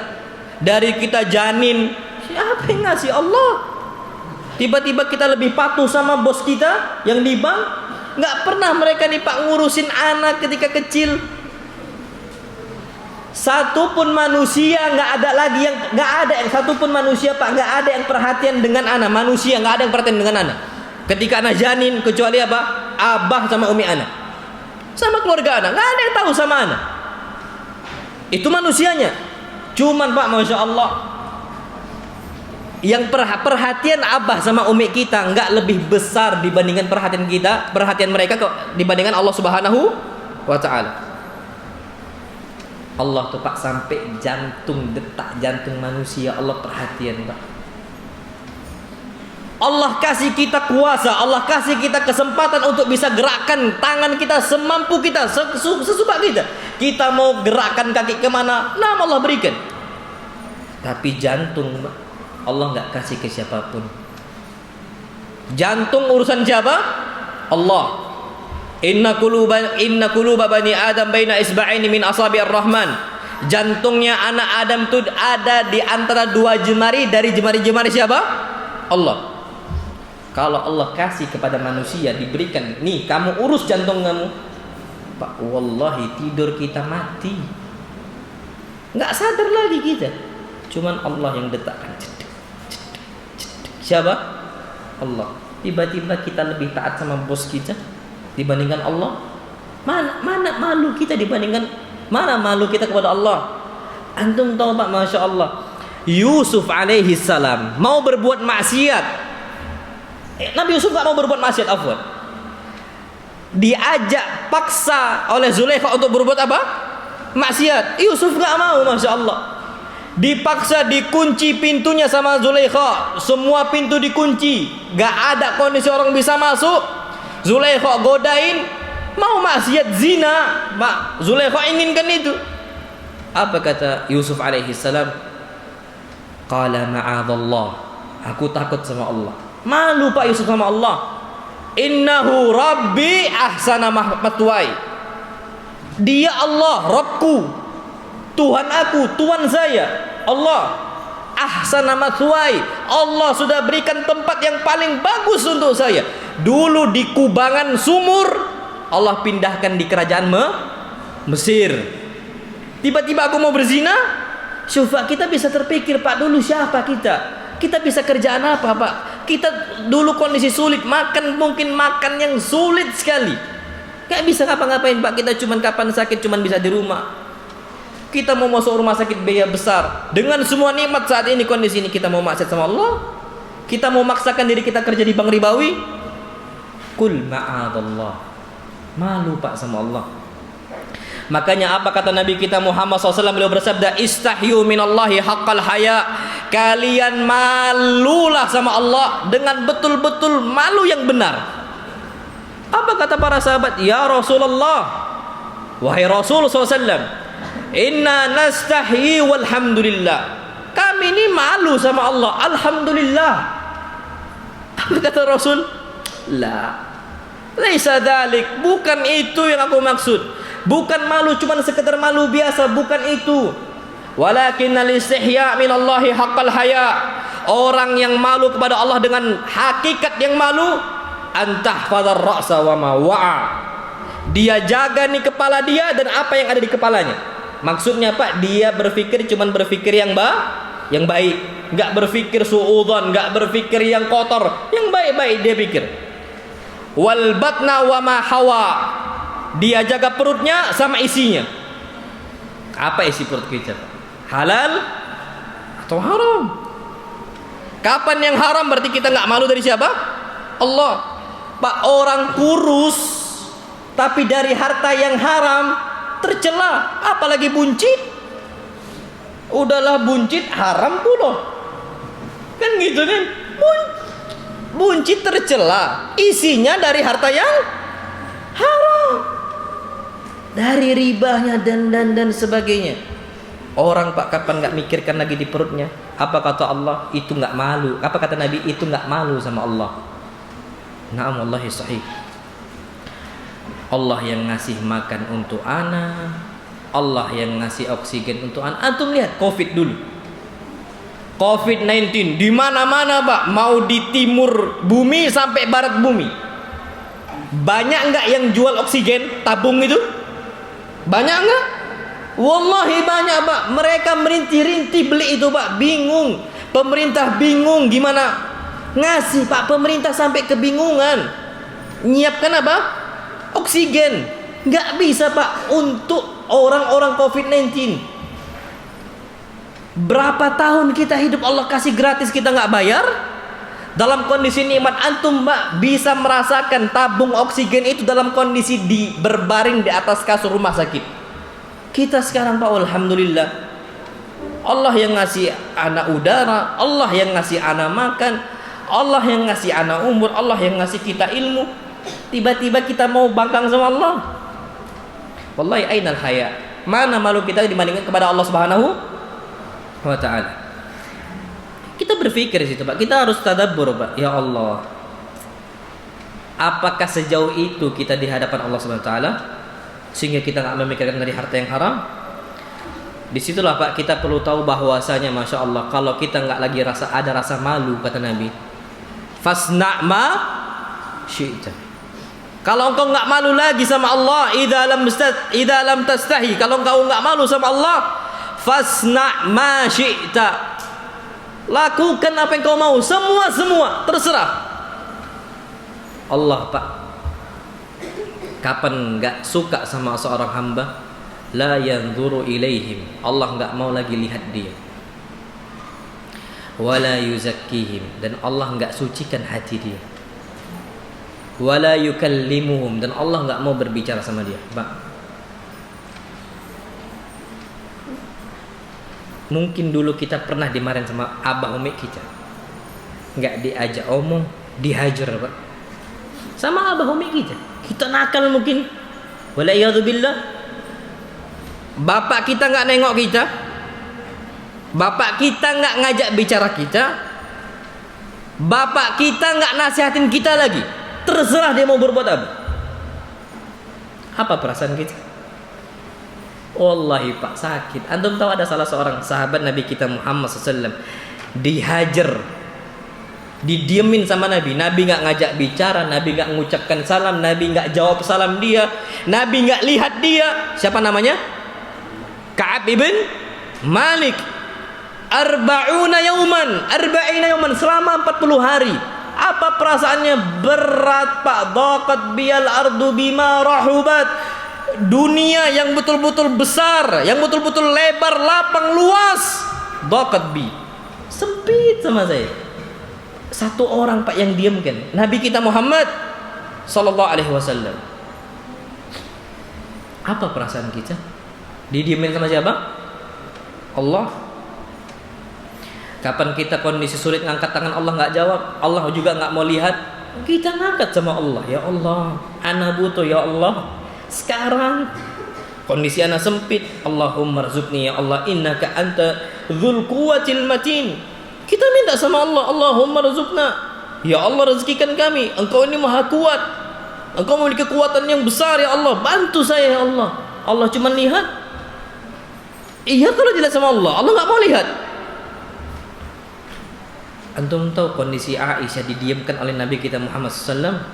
[SPEAKER 1] Dari kita janin, siapa yang ngasih? Allah. Tiba-tiba kita lebih patuh sama bos kita yang di bank. Nggak pernah mereka nih Pak ngurusin anak ketika kecil. Satupun manusia nggak ada lagi yang satupun manusia Pak nggak ada yang perhatian dengan anak. Manusia nggak ada yang perhatian dengan anak ketika anak janin, kecuali apa? Abah sama umi anak, sama keluarga anak. Nggak ada yang tahu sama anak. Itu manusianya. Cuman Pak, masya Allah, yang perhatian abah sama umi kita nggak lebih besar dibandingkan perhatian mereka dibandingkan Allah Subhanahu wa Ta'ala. Allah tuh Pak sampai detak jantung manusia Allah perhatian Pak. Allah kasih kita kuasa, Allah kasih kita kesempatan untuk bisa gerakkan tangan kita semampu kita, sesuka kita. Kita mau gerakkan kaki kemana, nah Allah berikan. Tapi jantung Allah nggak kasih ke siapapun. Jantung urusan siapa? Allah. Inna quluba bani Adam baina isba'aini min asabi'ir rahman. Jantungnya anak Adam itu ada di antara 2 jemari dari jemari-jemari siapa? Allah. Kalau Allah kasih kepada manusia, diberikan, nih kamu urus jantung kamu, Pak, wallahi tidur kita mati, nggak sadar lagi kita. Cuman Allah yang detakkan. Siapa? Allah. Tiba-tiba kita lebih taat sama bos kita dibandingkan Allah. Mana malu kita dibandingkan, mana malu kita kepada Allah? Antum tahu Pak, masya Allah, Yusuf alaihi salam mau berbuat maksiat. Nabi Yusuf gak mau berbuat maksiat, afwan. Diajak paksa oleh Zulaikha untuk berbuat apa? Maksiat. Yusuf gak mau, masya Allah. Dipaksa, dikunci pintunya sama Zulaikha. Semua pintu dikunci, gak ada kondisi orang bisa masuk. Zulaikha godain, mau maksiat zina, Pak. Zulaikha inginkan itu. Apa kata Yusuf alaihi salam? Qala ma'adallah, aku takut sama Allah. Malu Pak Yusuf sama Allah. Innahu rabbi ahsana matwai. Dia Allah, Rabbku, Tuhan aku, Tuhan saya. Allah ahsana matwai. Allah sudah berikan tempat yang paling bagus untuk saya. Dulu di kubangan sumur, Allah pindahkan di kerajaan Mesir. Tiba-tiba aku mau berzina. Syufa, kita bisa terpikir Pak, dulu siapa kita? Kita bisa kerjaan apa Pak? Kita dulu kondisi sulit, mungkin makan yang sulit sekali. Gak bisa ngapa-ngapain Pak. Kita cuman kapan sakit cuman bisa di rumah. Kita mau masuk rumah sakit biaya besar. Dengan semua nikmat saat ini, kondisi ini, kita mau maksiat sama Allah? Kita mau maksakan diri kita kerja di bank ribawi? Kul ma'adallah. Malu Pak sama Allah. Makanya apa kata Nabi kita Muhammad SAW? Beliau bersabda, istahyu minallahi haqqal haya. Kalian malulah sama Allah dengan betul-betul malu yang benar. Apa kata para sahabat? Ya Rasulullah, wahai Rasul SAW, inna nastahyi walhamdulillah. kami ini malu sama Allah. Alhamdulillah. Apa kata Rasul? La. Laisa dzalik. Bukan itu yang aku maksud. Bukan malu cuma sekedar malu biasa, bukan itu. Walakinnal istihya minallahi haqqal haya. Orang yang malu kepada Allah dengan hakikat yang malu, antahfadzar ra'sa wa ma wa'a. Dia jaga nih kepala dia dan apa yang ada di kepalanya. Maksudnya Pak, dia berpikir cuman berpikir yang baik, enggak berpikir suudzon, enggak berpikir yang kotor, yang baik-baik dia pikir. Wal batna wa ma hawa. Dia jaga perutnya sama isinya. Apa isi perut kita? Halal atau haram? Kapan yang haram berarti kita enggak malu dari siapa? Allah. Pak, orang kurus tapi dari harta yang haram tercela, apalagi buncit. Udahlah buncit haram pula. Kan gitu kan? Buncit tercela, isinya dari harta yang haram. Dari ribanya dan sebagainya. Orang Pak kapan nggak mikirkan lagi di perutnya? Apa kata Allah? Itu nggak malu. Apa kata Nabi? Itu nggak malu sama Allah. Na'am wallahi sahih. Allah yang ngasih makan untuk ana, Allah yang ngasih oksigen untuk ana. Antum lihat Covid dulu. Covid-19 di mana-mana Pak, mau di timur bumi sampai barat bumi. Banyak enggak yang jual oksigen tabung itu? Banyak enggak? Wallahi banyak Pak. Mereka merintih-rintih beli itu Pak, bingung. Pemerintah bingung gimana ngasih Pak, pemerintah sampai kebingungan. Nyiapkan apa? Oksigen. Enggak bisa Pak untuk orang-orang Covid-19. Berapa tahun kita hidup Allah kasih gratis, kita nggak bayar. Dalam kondisi nikmat, antum Mbak bisa merasakan tabung oksigen itu dalam kondisi berbaring di atas kasur rumah sakit. Kita sekarang Pak, alhamdulillah, Allah yang ngasih anak udara, Allah yang ngasih anak makan, Allah yang ngasih anak umur, Allah yang ngasih kita ilmu. Tiba-tiba kita mau bangkang sama Allah. Wallahi ainal haya. Mana malu kita dibandingkan kepada Allah Subhanahu wa ta'ala. Kita berpikir di situ Pak, kita harus tadabbur Pak. Ya Allah, apakah sejauh itu kita di hadapan Allah Subhanahu wa ta'ala sehingga kita nggak memikirkan dari harta yang haram? Disitulah Pak kita perlu tahu bahwasanya Masya Allah, kalau kita nggak lagi ada rasa malu, kata Nabi, fasna' ma syi'ta. Kalau engkau nggak malu lagi sama Allah, idza lam tastahi, kalau engkau nggak malu sama Allah, fasna' ma syi'ta. Lakukan apa yang kau mau, semua terserah. Allah Pak, kapan enggak suka sama seorang hamba? La yanzuru ilaihim. Allah enggak mau lagi lihat dia. Wala yuzakkihim, dan Allah enggak sucikan hati dia. Wala yukallimuhum, dan Allah enggak mau berbicara sama dia. Pak, mungkin dulu kita pernah dimarahin sama abah umi kita, nggak diajak omong, dihajar Pak, sama abah umi kita. Kita nakal mungkin, wala'iyadzubillah. Bapak kita nggak nengok kita, bapak kita nggak ngajak bicara kita, bapak kita nggak nasihatin kita lagi. Terserah dia mau berbuat apa. Apa perasaan kita? Wallahi Pak sakit. Antum tahu ada salah seorang sahabat Nabi kita Muhammad SAW dihajar, didiemin sama Nabi. Nabi nggak ngajak bicara, Nabi nggak mengucapkan salam, Nabi nggak jawab salam dia, Nabi nggak lihat dia. Siapa namanya? Ka'ab ibn Malik. Arba'ina yauman, selama 40 hari. Apa perasaannya? Berat Pak. Dhaqat biyal ardu bima rahubat. Dunia yang betul-betul besar, yang betul-betul lebar, lapang, luas, dhaqat bi, sempit sama saya. Satu orang Pak yang diam kan, Nabi kita Muhammad sallallahu alaihi wasallam. Apa perasaan kita? Didiemin sama siapa? Allah. Kapan kita kondisi sulit ngangkat tangan, Allah nggak jawab, Allah juga nggak mau lihat, kita ngangkat sama Allah. Ya Allah, ana butuh ya Allah. Sekarang kondisi anak sempit, Allahumma rzuqni ya Allah, innaka anta Dzul quwwatil matin. Kita minta sama Allah, Allahumma rizqna. Ya Allah, rezekikan kami. Engkau ini maha kuat. Engkau memiliki kekuatan yang besar ya Allah. Bantu saya ya Allah. Allah cuma lihat. Iya kalau dilihat sama Allah, Allah nggak mau lihat. Antum tahu kondisi Aisyah didiamkan oleh Nabi kita Muhammad SAW.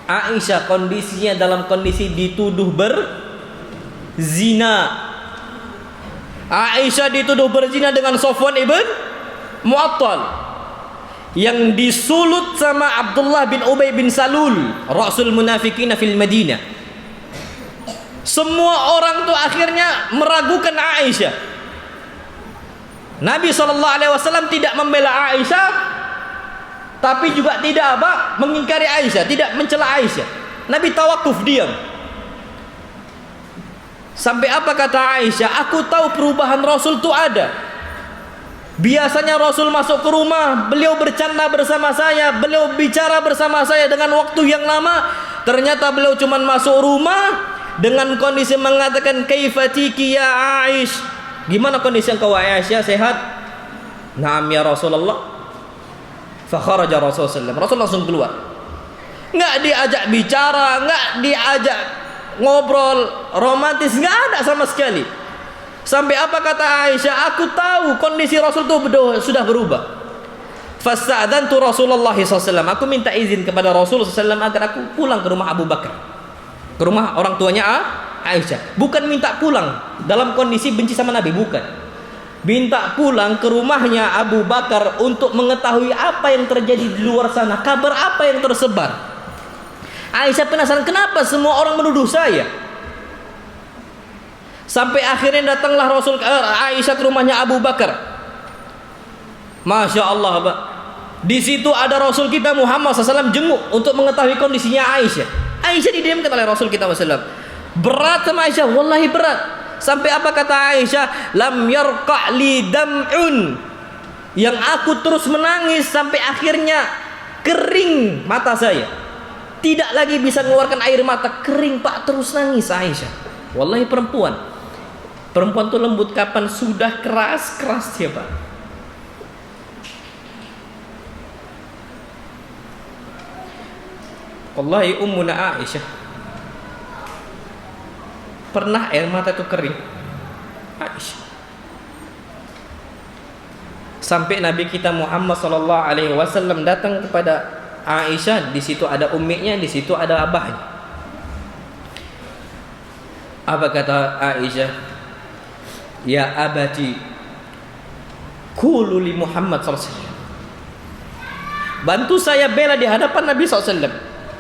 [SPEAKER 1] Aisyah kondisinya dalam kondisi dituduh berzina. Aisyah dituduh berzina dengan Safwan ibn Mu'attal yang disulut sama Abdullah bin Ubay bin Salul, Rasul munafiqina fil Madinah. Semua orang tuh akhirnya meragukan Aisyah. Nabi SAW tidak membela Aisyah, tapi juga tidak mengingkari Aisyah, tidak mencela Aisyah. Nabi tawakuf, diam. Sampai apa kata Aisyah? Aku tahu perubahan Rasul itu ada. Biasanya Rasul masuk ke rumah, beliau bercanda bersama saya, beliau bicara bersama saya dengan waktu yang lama. Ternyata beliau cuma masuk rumah dengan kondisi mengatakan kaifatiki ya Aish. Gimana kondisi engkau Aisyah? Sehat? Naam ya Rasulullah. Fa kharaja Rasulullah. Rasul langsung keluar. Enggak diajak bicara, enggak diajak ngobrol romantis, enggak ada sama sekali. Sampai apa kata Aisyah? Aku tahu kondisi Rasul itu sudah berubah. Fasta'adantu Rasulullah SAW. Aku minta izin kepada Rasul SAW agar aku pulang ke rumah Abu Bakar, ke rumah orang tuanya Aisyah. Bukan minta pulang dalam kondisi benci sama Nabi, bukan. Minta pulang ke rumahnya Abu Bakar untuk mengetahui apa yang terjadi di luar sana, kabar apa yang tersebar. Aisyah penasaran, kenapa semua orang menuduh saya? Sampai akhirnya datanglah Aisyah ke rumahnya Abu Bakar. Masya Allah, Pak. Di situ ada Rasul kita Muhammad SAW jenguk untuk mengetahui kondisinya Aisyah. Aisyah didiamkan oleh Rasul kita SAW. Berat sama Aisyah, wallahi berat. Sampai apa kata Aisyah? Lam yarqa' li dam'un. Yang aku terus menangis sampai akhirnya kering mata saya. Tidak lagi bisa mengeluarkan air mata, kering Pak, terus nangis Aisyah. Wallahi perempuan. Perempuan itu lembut kapan sudah keras ya Pak. Wallahi ummuna Aisyah pernah air mata itu kering. Aisyah. Sampai Nabi kita Muhammad SAW datang kepada Aisyah, di situ ada umminya, di situ ada abahnya. Apa kata Aisyah? Ya abati, qulu li Muhammad SAW. Bantu saya bela di hadapan Nabi SAW.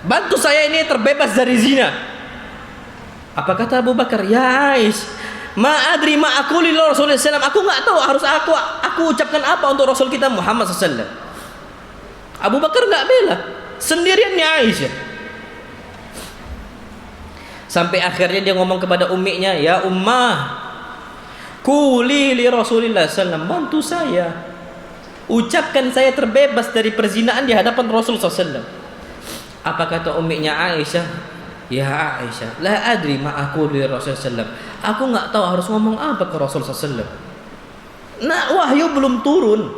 [SPEAKER 1] Bantu saya ini terbebas dari zina. Apa kata Abu Bakar? Ya Aish, ma adri ma aqulu li Rasulullah SAW. Aku enggak tahu harus aku ucapkan apa untuk Rasul kita Muhammad SAW. Abu Bakar enggak bela, sendiriannya Aisyah. Sampai akhirnya dia ngomong kepada umminya, ya ummah, quli li Rasulillah SAW, bantu saya, ucapkan saya terbebas dari perzinaan di hadapan Rasul SAW. Apa kata umminya Aisyah? Ya Aisyah, la adri ma aqulu li Rasulullah SAW. Aku enggak tahu harus ngomong apa ke Rasul SAW. Nah, wahyu belum turun.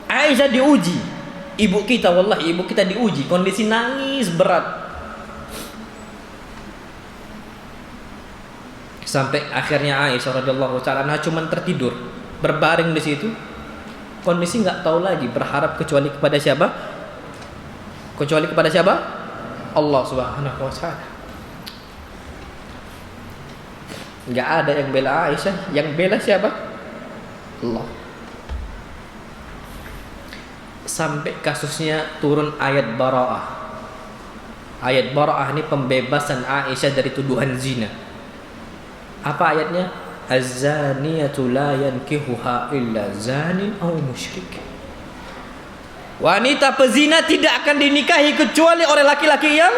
[SPEAKER 1] Aisyah diuji. Ibu kita, wallahi ibu kita diuji, kondisi nangis berat. Sampai akhirnya Aisyah radhiyallahu ta'ala anha cuma tertidur, berbaring di situ. Kondisi enggak tahu lagi berharap kecuali kepada siapa? Kecuali kepada siapa? Allah Subhanahu wa ta'ala. Enggak ada yang bela Aisyah, yang bela siapa? Allah. Sampai kasusnya turun ayat Bara'ah. Ayat Bara'ah ini pembebasan Aisyah dari tuduhan zina. Apa ayatnya? Az-zaniyatu la yankihuha illa zanin aw musyrik. Wanita pezina tidak akan dinikahi kecuali oleh laki-laki yang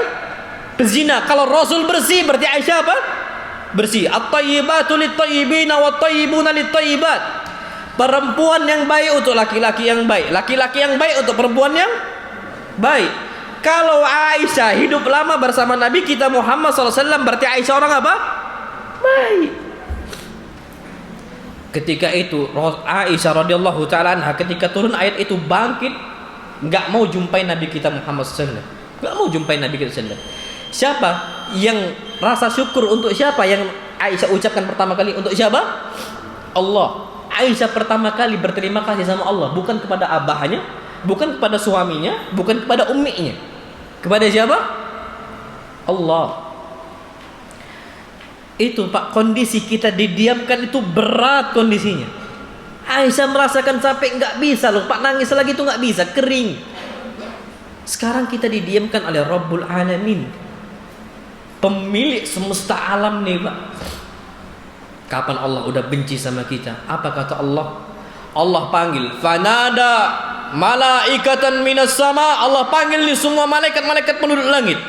[SPEAKER 1] pezina. Kalau Rasul bersih, berarti Aisyah apa? Bersih. At-tayyibatu lit-tayyibina wat-tayyibuna lit-tayyibat. Perempuan yang baik untuk laki-laki yang baik, laki-laki yang baik untuk perempuan yang baik. Kalau Aisyah hidup lama bersama Nabi kita Muhammad SAW, berarti Aisyah orang apa? Baik. Ketika itu Aisyah radhiyallahu taala anha ketika turun ayat itu bangkit, enggak mau jumpai Nabi kita Muhammad sallallahu alaihi wasallam. Enggak mau jumpai Nabi kita sallallahu alaihi wasallam. Siapa yang rasa syukur untuk siapa yang Aisyah ucapkan pertama kali untuk siapa? Allah. Aisyah pertama kali berterima kasih sama Allah, bukan kepada abahnya, bukan kepada suaminya, bukan kepada umminya. Kepada siapa? Allah. Itu Pak, kondisi kita didiamkan itu berat kondisinya. Aisyah merasakan sampai nggak bisa loh Pak, nangis lagi itu nggak bisa, kering. Sekarang kita didiamkan oleh Rabbul Alamin, pemilik semesta alam nih Pak. Kapan Allah udah benci sama kita? Apa kata Allah? Allah panggil, fanada malaikatan minas sama. Allah panggil nih semua malaikat-malaikat penduduk langit.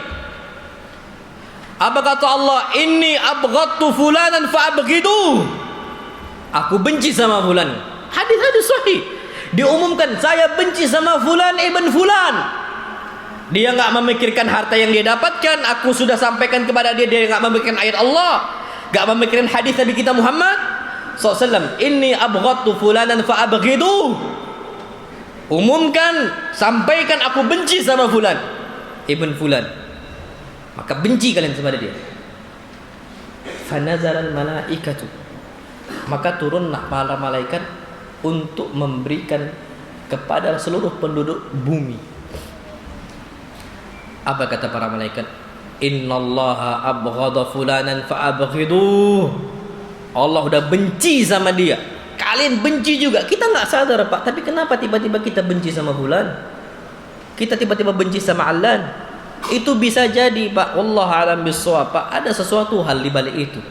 [SPEAKER 1] Apa kata Allah? Inni abghadtu fulanan fa'abghidu. Aku benci sama fulan. Hadis-hadis sahih. Diumumkan, saya benci sama fulan ibn fulan. Dia enggak memikirkan harta yang dia dapatkan. Aku sudah sampaikan kepada dia, dia enggak memikirkan ayat Allah, enggak memikirkan hadis Nabi kita Muhammad SAW. Inni abghadtu fulanan fa'abghidu. Umumkan, sampaikan aku benci sama fulan ibn fulan. Maka benci kalian kepada dia. Fanazaral malaikatu. Maka turunlah para malaikat untuk memberikan kepada seluruh penduduk bumi. Apa kata para malaikat? Innallaha abghadha fulanan fa'abghiduh. Allah udah benci sama dia. Kalian benci juga. Kita nggak sadar Pak. Tapi kenapa tiba-tiba kita benci sama fulan? Kita tiba-tiba benci sama Alan? Itu bisa jadi Pak, wallahu a'lam bissawab Pak, ada sesuatu hal di balik itu.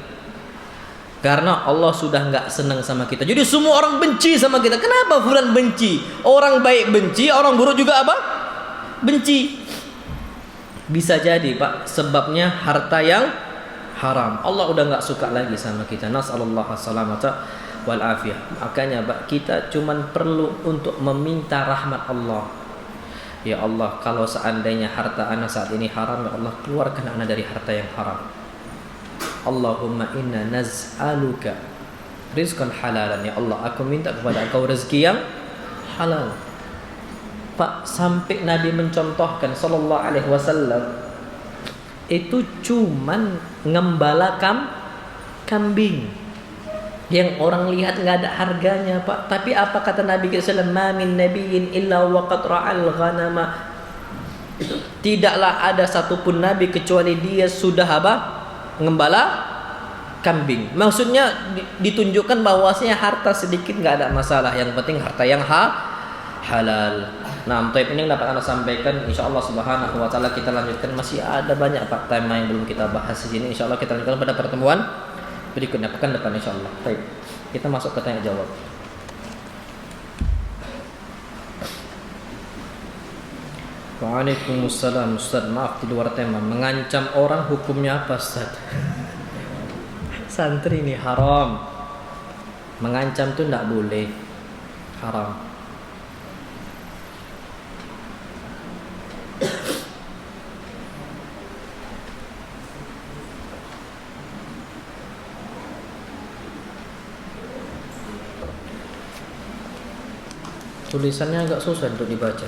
[SPEAKER 1] Karena Allah sudah nggak senang sama kita. Jadi semua orang benci sama kita. Kenapa fulan benci? Orang baik benci, orang buruk juga apa? Benci. Bisa jadi Pak, sebabnya harta yang haram. Allah udah nggak suka lagi sama kita. Nas'alullah salamata wal afiyah. Makanya Pak, kita cuman perlu untuk meminta rahmat Allah. Ya Allah, kalau seandainya harta anak saat ini haram, ya Allah keluarkan anak dari harta yang haram. Allahumma inna naz'aluka rizqan halalan. Ya Allah, aku minta kepada Engkau rezeki yang halal. Pak, sampai Nabi mencontohkan sallallahu alaihi wasallam itu cuman ngembala kambing yang orang lihat nggak ada harganya Pak. Tapi apa kata Nabi SAW? Ma min nabiyyin illa waqad ra'al ghanama. Tidaklah ada satupun nabi kecuali dia sudah apa? Ngembala kambing. Maksudnya ditunjukkan bahwasanya harta sedikit nggak ada masalah. Yang penting harta yang halal. Nah, untuk ini yang dapat Anda sampaikan. InsyaAllah subhanahu wa ta'ala kita lanjutkan. Masih ada banyak Pak tema yang belum kita bahas di sini. InsyaAllah kita lanjutkan pada pertemuan berikutnya, pekan depan insyaallah. Baik. Kita masuk ke tanya jawab. Waalaikumsalam Ustaz. Maaf di luar tema. Mengancam orang hukumnya apa Ustaz? Santri ini haram. Mengancam itu tidak boleh. Haram. Tulisannya agak susah untuk dibaca.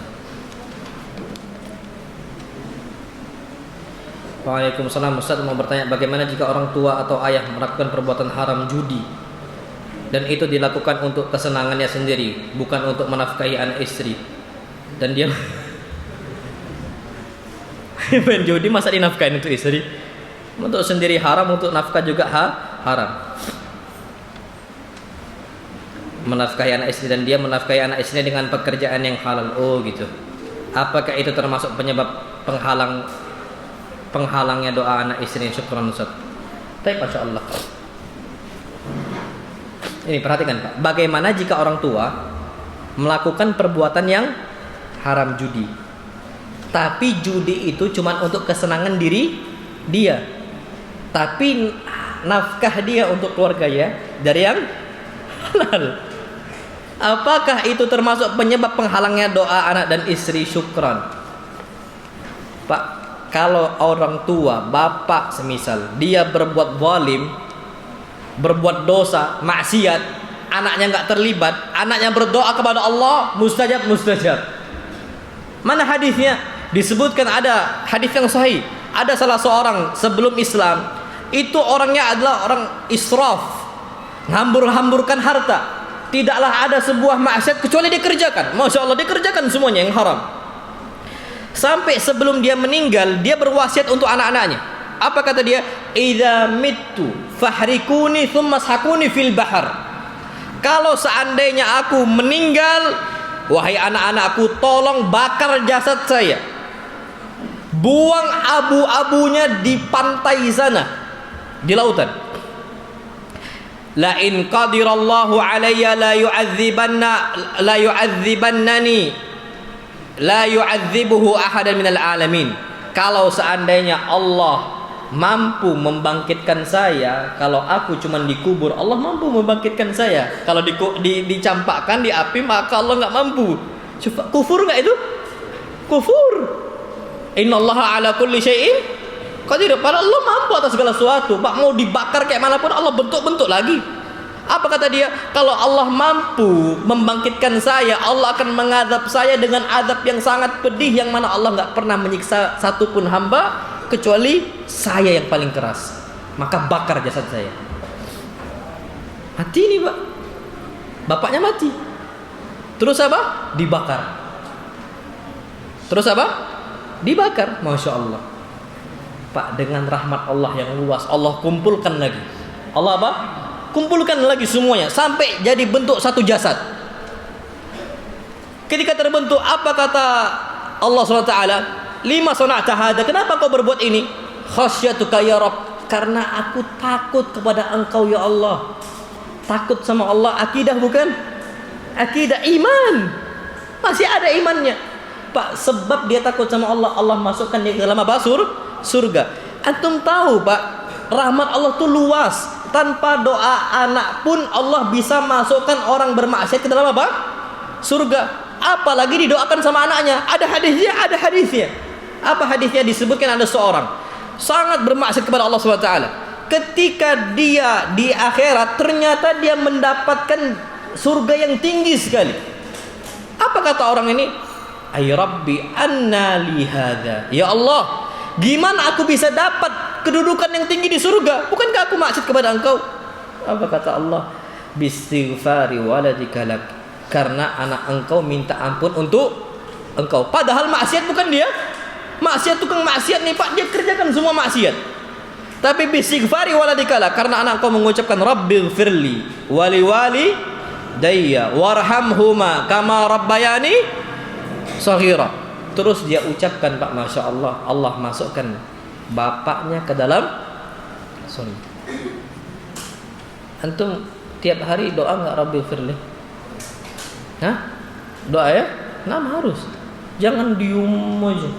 [SPEAKER 1] Waalaikumsalam Ustaz, mau bertanya bagaimana jika orang tua atau ayah melakukan perbuatan haram judi dan itu dilakukan untuk kesenangannya sendiri, bukan untuk menafkahi anak istri, dan dia main judi masa dinafkahin untuk istri? Untuk sendiri haram, untuk nafkah juga haram. Menafkahi anak istri dan dia menafkahi anak istri dengan pekerjaan yang halal. Oh gitu. Apakah itu termasuk penyebab penghalangnya doa anak istri? Syukran Ustaz. Baik, Masya Allah. Ini perhatikan Pak, bagaimana jika orang tua melakukan perbuatan yang haram judi, tapi judi itu cuma untuk kesenangan diri dia, tapi nafkah dia untuk keluarganya dari yang halal. Apakah itu termasuk penyebab penghalangnya doa anak dan istri? Syukran Pak, kalau orang tua, bapak semisal, dia berbuat zalim, berbuat dosa, maksiat, anaknya nggak terlibat, anaknya berdoa kepada Allah, mustajab. Mana hadisnya? Disebutkan ada hadis yang sahih. Ada salah seorang sebelum Islam, itu orangnya adalah orang israf, hambur-hamburkan harta. Tidaklah ada sebuah maksiat kecuali dia kerjakan. Masya Allah, dia kerjakan semuanya yang haram. Sampai sebelum dia meninggal, dia berwasiat untuk anak-anaknya. Apa kata dia? Idza mittu fahrikuni tsumma shakuni fil bahar. Kalau seandainya aku meninggal, wahai anak-anakku, tolong bakar jasad saya. Buang abu-abunya di pantai sana, di lautan. La in qadirallahu alayya la yu'adzibannani la yu'adzibuhu ahadan minal alamin. Kalau seandainya Allah mampu membangkitkan saya, kalau aku cuma dikubur, Allah mampu membangkitkan saya. Kalau dicampakkan di api, maka Allah nggak mampu. Coba, kufur nggak itu? Kufur. Innallaha ala kulli syai'in qadir. Padahal Allah mampu atas segala sesuatu. Pak, mau dibakar kayak manapun Allah bentuk-bentuk lagi. Apa kata dia? Kalau Allah mampu membangkitkan saya, Allah akan mengadab saya dengan adab yang sangat pedih, yang mana Allah nggak pernah menyiksa satupun hamba kecuali saya yang paling keras. Maka bakar jasad saya. Mati nih, Pak. Bapaknya mati. Terus apa? Dibakar. Terus apa? Dibakar. Masya Allah. Pak, dengan rahmat Allah yang luas, Allah kumpulkan lagi. Allah apa? Kumpulkan lagi semuanya sampai jadi bentuk satu jasad. Ketika terbentuk, apa kata Allah SWT? Lima sona'ta hada, kenapa kau berbuat ini? Khasyatuka ya Rabb, karena aku takut kepada Engkau ya Allah. Takut sama Allah, akidah bukan? Akidah, iman. Masih ada imannya. Pak, sebab dia takut sama Allah, Allah masukkan dia ke dalam apa? Surga. Antum tahu, Pak, rahmat Allah tuh luas. Tanpa doa anak pun Allah bisa masukkan orang bermaksiat ke dalam apa? Surga. Apalagi didoakan sama anaknya. Ada hadisnya. Apa hadisnya? Disebutkan ada seorang sangat bermaksiat kepada Allah SWT. Ketika dia di akhirat, ternyata dia mendapatkan surga yang tinggi sekali. Apa kata orang ini? Ay Rabbi anna li hadza. Ya Allah, gimana aku bisa dapat kedudukan yang tinggi di surga? Bukankah aku maksiat kepada Engkau? Apa kata Allah? Bistighfari waladika lak, karena anak engkau minta ampun untuk engkau. Padahal maksiat bukan dia. Maksiat, tukang maksiat nih, Pak, dia kerjakan semua maksiat. Tapi bistighfari waladika lak, karena anak engkau mengucapkan Rabbighfirli wali dayya warhamhuma kama rabbayani shaghira. Terus dia ucapkan, Pak, Masya Allah, Allah masukkan bapaknya ke dalam surga. Antum tiap hari doa nggak Rabbighfirli? Hah? Doa ya? Nah, harus. Jangan diem aja.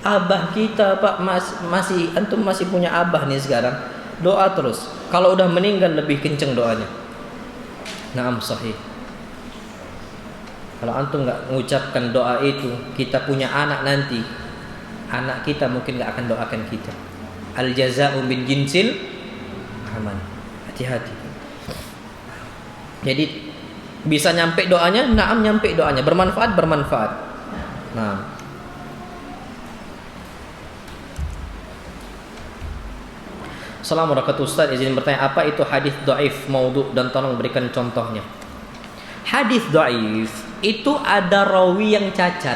[SPEAKER 1] Abah kita, Pak, antum masih punya abah nih sekarang. Doa terus. Kalau udah meninggal lebih kenceng doanya. Naam, sahih. Kalau antum nggak mengucapkan doa itu, kita punya anak nanti, anak kita mungkin nggak akan doakan kita. Al jaza'u min jinsil aman. Hati-hati. Jadi bisa nyampe doanya, naam, nyampe doanya, bermanfaat. Nah, Assalamualaikum Ustaz, izin bertanya, apa itu hadis dhaif, maudhu, dan tolong berikan contohnya. Hadis dhaif itu ada rawi yang cacat,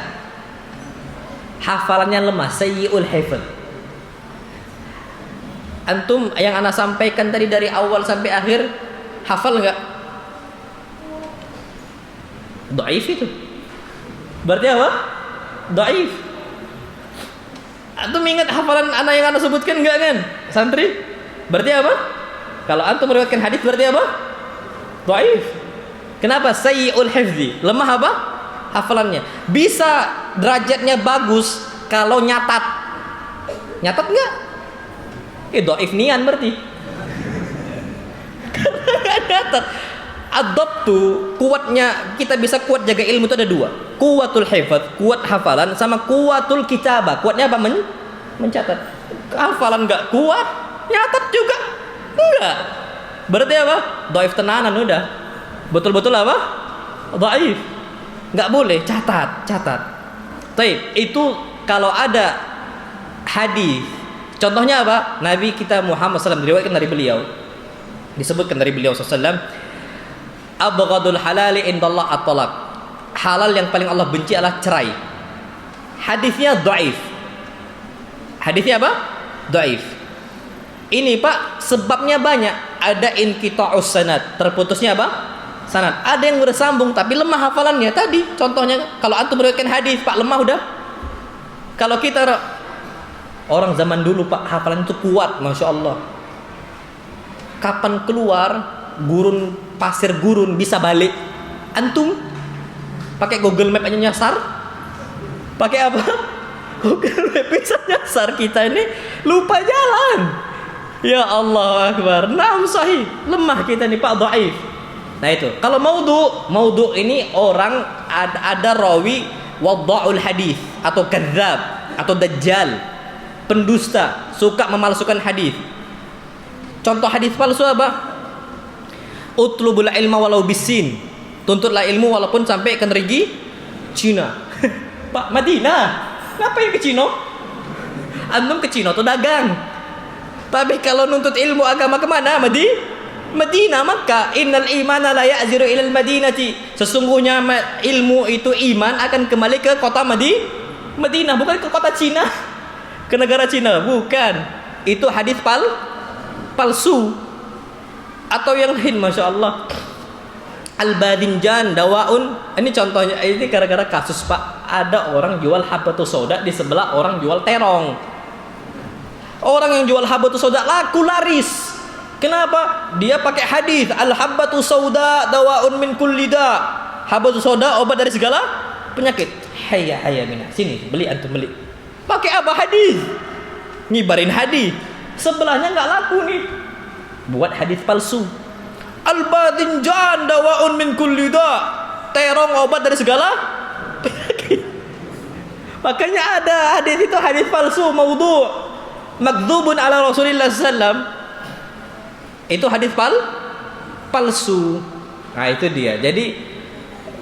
[SPEAKER 1] hafalannya lemah, sayyi'ul hifz. Antum yang ana sampaikan tadi dari awal sampai akhir hafal enggak? Dhaif itu. Berarti apa? Dhaif. Antum ingat hafalan ana yang ana sebutkan enggak kan? Santri? Berarti apa? Kalau antum meriwayatkan hadis berarti apa? Dhaif. Kenapa? Sayyi'ul hifzi. Lemah apa? Hafalannya. Bisa derajatnya bagus kalau nyatat. Nyatat enggak? Dhaif nian berarti. Karena enggak nyatat. Adabtu, kuatnya kita bisa kuat jaga ilmu itu ada dua. Kuwatul hifz, kuat hafalan, sama kuwatul kitabah. Kuatnya apa? Mencatat. Hafalan enggak kuat, nyatat juga enggak. Berarti apa? Dhaif tenanan udah. Betul-betul apa? Dhaif. Enggak boleh, catat. Taib, itu kalau ada hadis. Contohnya apa? Nabi kita Muhammad SAW diriwayatkan dari beliau. Disebutkan dari beliau SAW, abghadul halali indallah at-talaq. Halal yang paling Allah benci adalah cerai. Hadisnya dhaif. Hadisnya apa? Dhaif. Ini Pak, sebabnya banyak. Ada inqita'us sanad, terputusnya apa? Sanad. Ada yang bersambung tapi lemah hafalannya. Tadi contohnya kalau antum meriwayatkan hadis, Pak, lemah udah. Kalau kita orang zaman dulu Pak, hafalan itu kuat, Masya Allah. Kapan keluar gurun, pasir gurun bisa balik? Antum pakai Google Map aja nyasar? Pakai apa? Google Map bisa nyasar, kita ini lupa jalan. Ya Allah Akbar. Naam sahih. Lemah kita nih Pak, dhaif. Nah itu. Kalau maudhu ini orang ada rawi wadda'ul hadis atau kadzab atau dajjal, pendusta, suka memalsukan hadis. Contoh hadis palsu apa? Utlubul ilma walau bisin. Tuntutlah ilmu walaupun sampai ke negeri Cina. Pak, Madinah. Ngapain ke Cina? Antum ke Cina tuh dagang. Tapi kalau nuntut ilmu agama kemana? Madinah, Makkah. Innal imana la ya'ziru ilal madinati. Sesungguhnya ilmu itu, iman akan kembali ke kota Madinah, bukan ke kota Cina, ke negara Cina, bukan. Itu hadis palsu. Atau yang lain, Masya Allah. Al-badinjan dawaun. Ini contohnya, ini gara-gara kasus Pak. Ada orang jual habatus sauda, di sebelah orang jual terong. Orang yang jual habatus sauda laku laris. Kenapa? Dia pakai hadis al-habatus sauda dawaun min kulli da. Habatus sauda obat dari segala penyakit. Hayya mina. Sini, beli antum beli. Pakai apa? Hadis. Ngibarin hadis. Sebelahnya enggak laku nih. Buat hadis palsu. Al-badinjan dawaun min kulli da. Terong obat dari segala penyakit. Makanya ada hadis itu hadis palsu, maudhu'. Makdzubun ala Rasulillah sallam. Itu hadis palsu. Nah itu dia. Jadi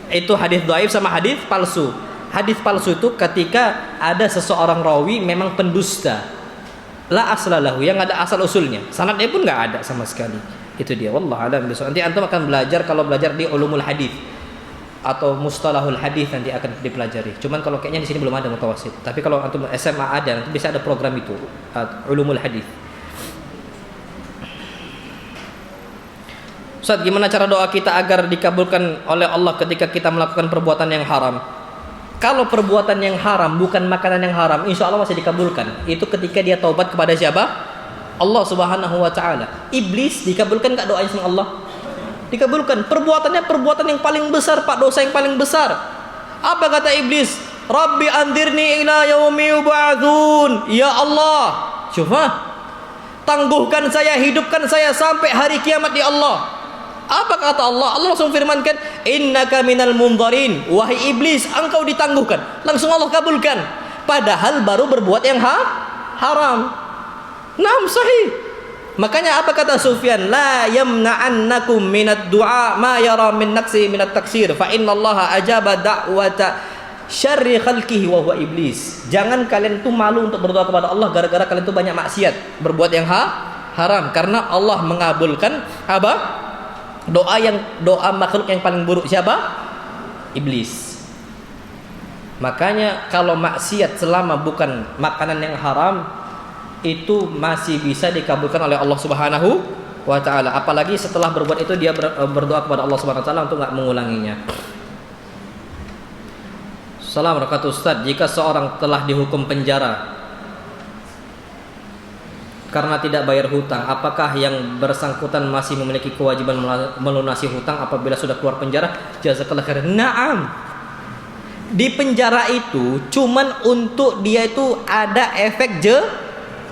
[SPEAKER 1] itu hadis dhaif sama hadis palsu. Hadis palsu itu ketika ada seseorang rawi memang pendusta. La aslalahu, yang ada asal usulnya. Sanadnya pun enggak ada sama sekali. Itu dia. Wallahu a'lam bishawab. Nanti antum akan belajar kalau belajar di ulumul hadis atau mustalahul hadis nanti akan dipelajari. Cuman kalau kayaknya di sini belum ada mutawasit. Tapi kalau antum SMA ada, nanti bisa ada program itu, ulumul hadis. Ustaz, gimana cara doa kita agar dikabulkan oleh Allah ketika kita melakukan perbuatan yang haram? Kalau perbuatan yang haram bukan makanan yang haram, insya Allah masih dikabulkan. Itu ketika dia taubat kepada siapa? Allah Subhanahu wa taala. Iblis dikabulkan enggak doanya sama Allah? Dikabulkan. Perbuatannya perbuatan yang paling besar, Pak, dosa yang paling besar. Apa kata iblis? Rabbi andirni ila yaumi yub'atsun. Ya Allah, coba tangguhkan saya, hidupkan saya sampai hari kiamat ya Allah. Apa kata Allah? Allah langsung firmankan, innaka minal munzarin. Wahai iblis, engkau ditangguhkan. Langsung Allah kabulkan. Padahal baru berbuat yang haram. Naam sahih. Makanya apa kata Sufyan? La yamna'annakum minad du'a ma yara min naqsi minat taksir fa innallaha ajaba da'wata syarri khalqihi wa huwa iblis. Jangan kalian tuh malu untuk berdoa kepada Allah gara-gara kalian tuh banyak maksiat, berbuat yang haram, karena Allah mengabulkan apa? Doa makhluk yang paling buruk siapa? Iblis. Makanya kalau maksiat selama bukan makanan yang haram itu masih bisa dikabulkan oleh Allah Subhanahu wa taala. Apalagi setelah berbuat itu dia berdoa kepada Allah Subhanahu wa taala untuk enggak mengulanginya. Assalamualaikum Ustaz, jika seorang telah dihukum penjara karena tidak bayar hutang, apakah yang bersangkutan masih memiliki kewajiban melunasi hutang apabila sudah keluar penjara? Jazakallahu khairan. Naam. Di penjara itu cuman untuk dia itu ada efek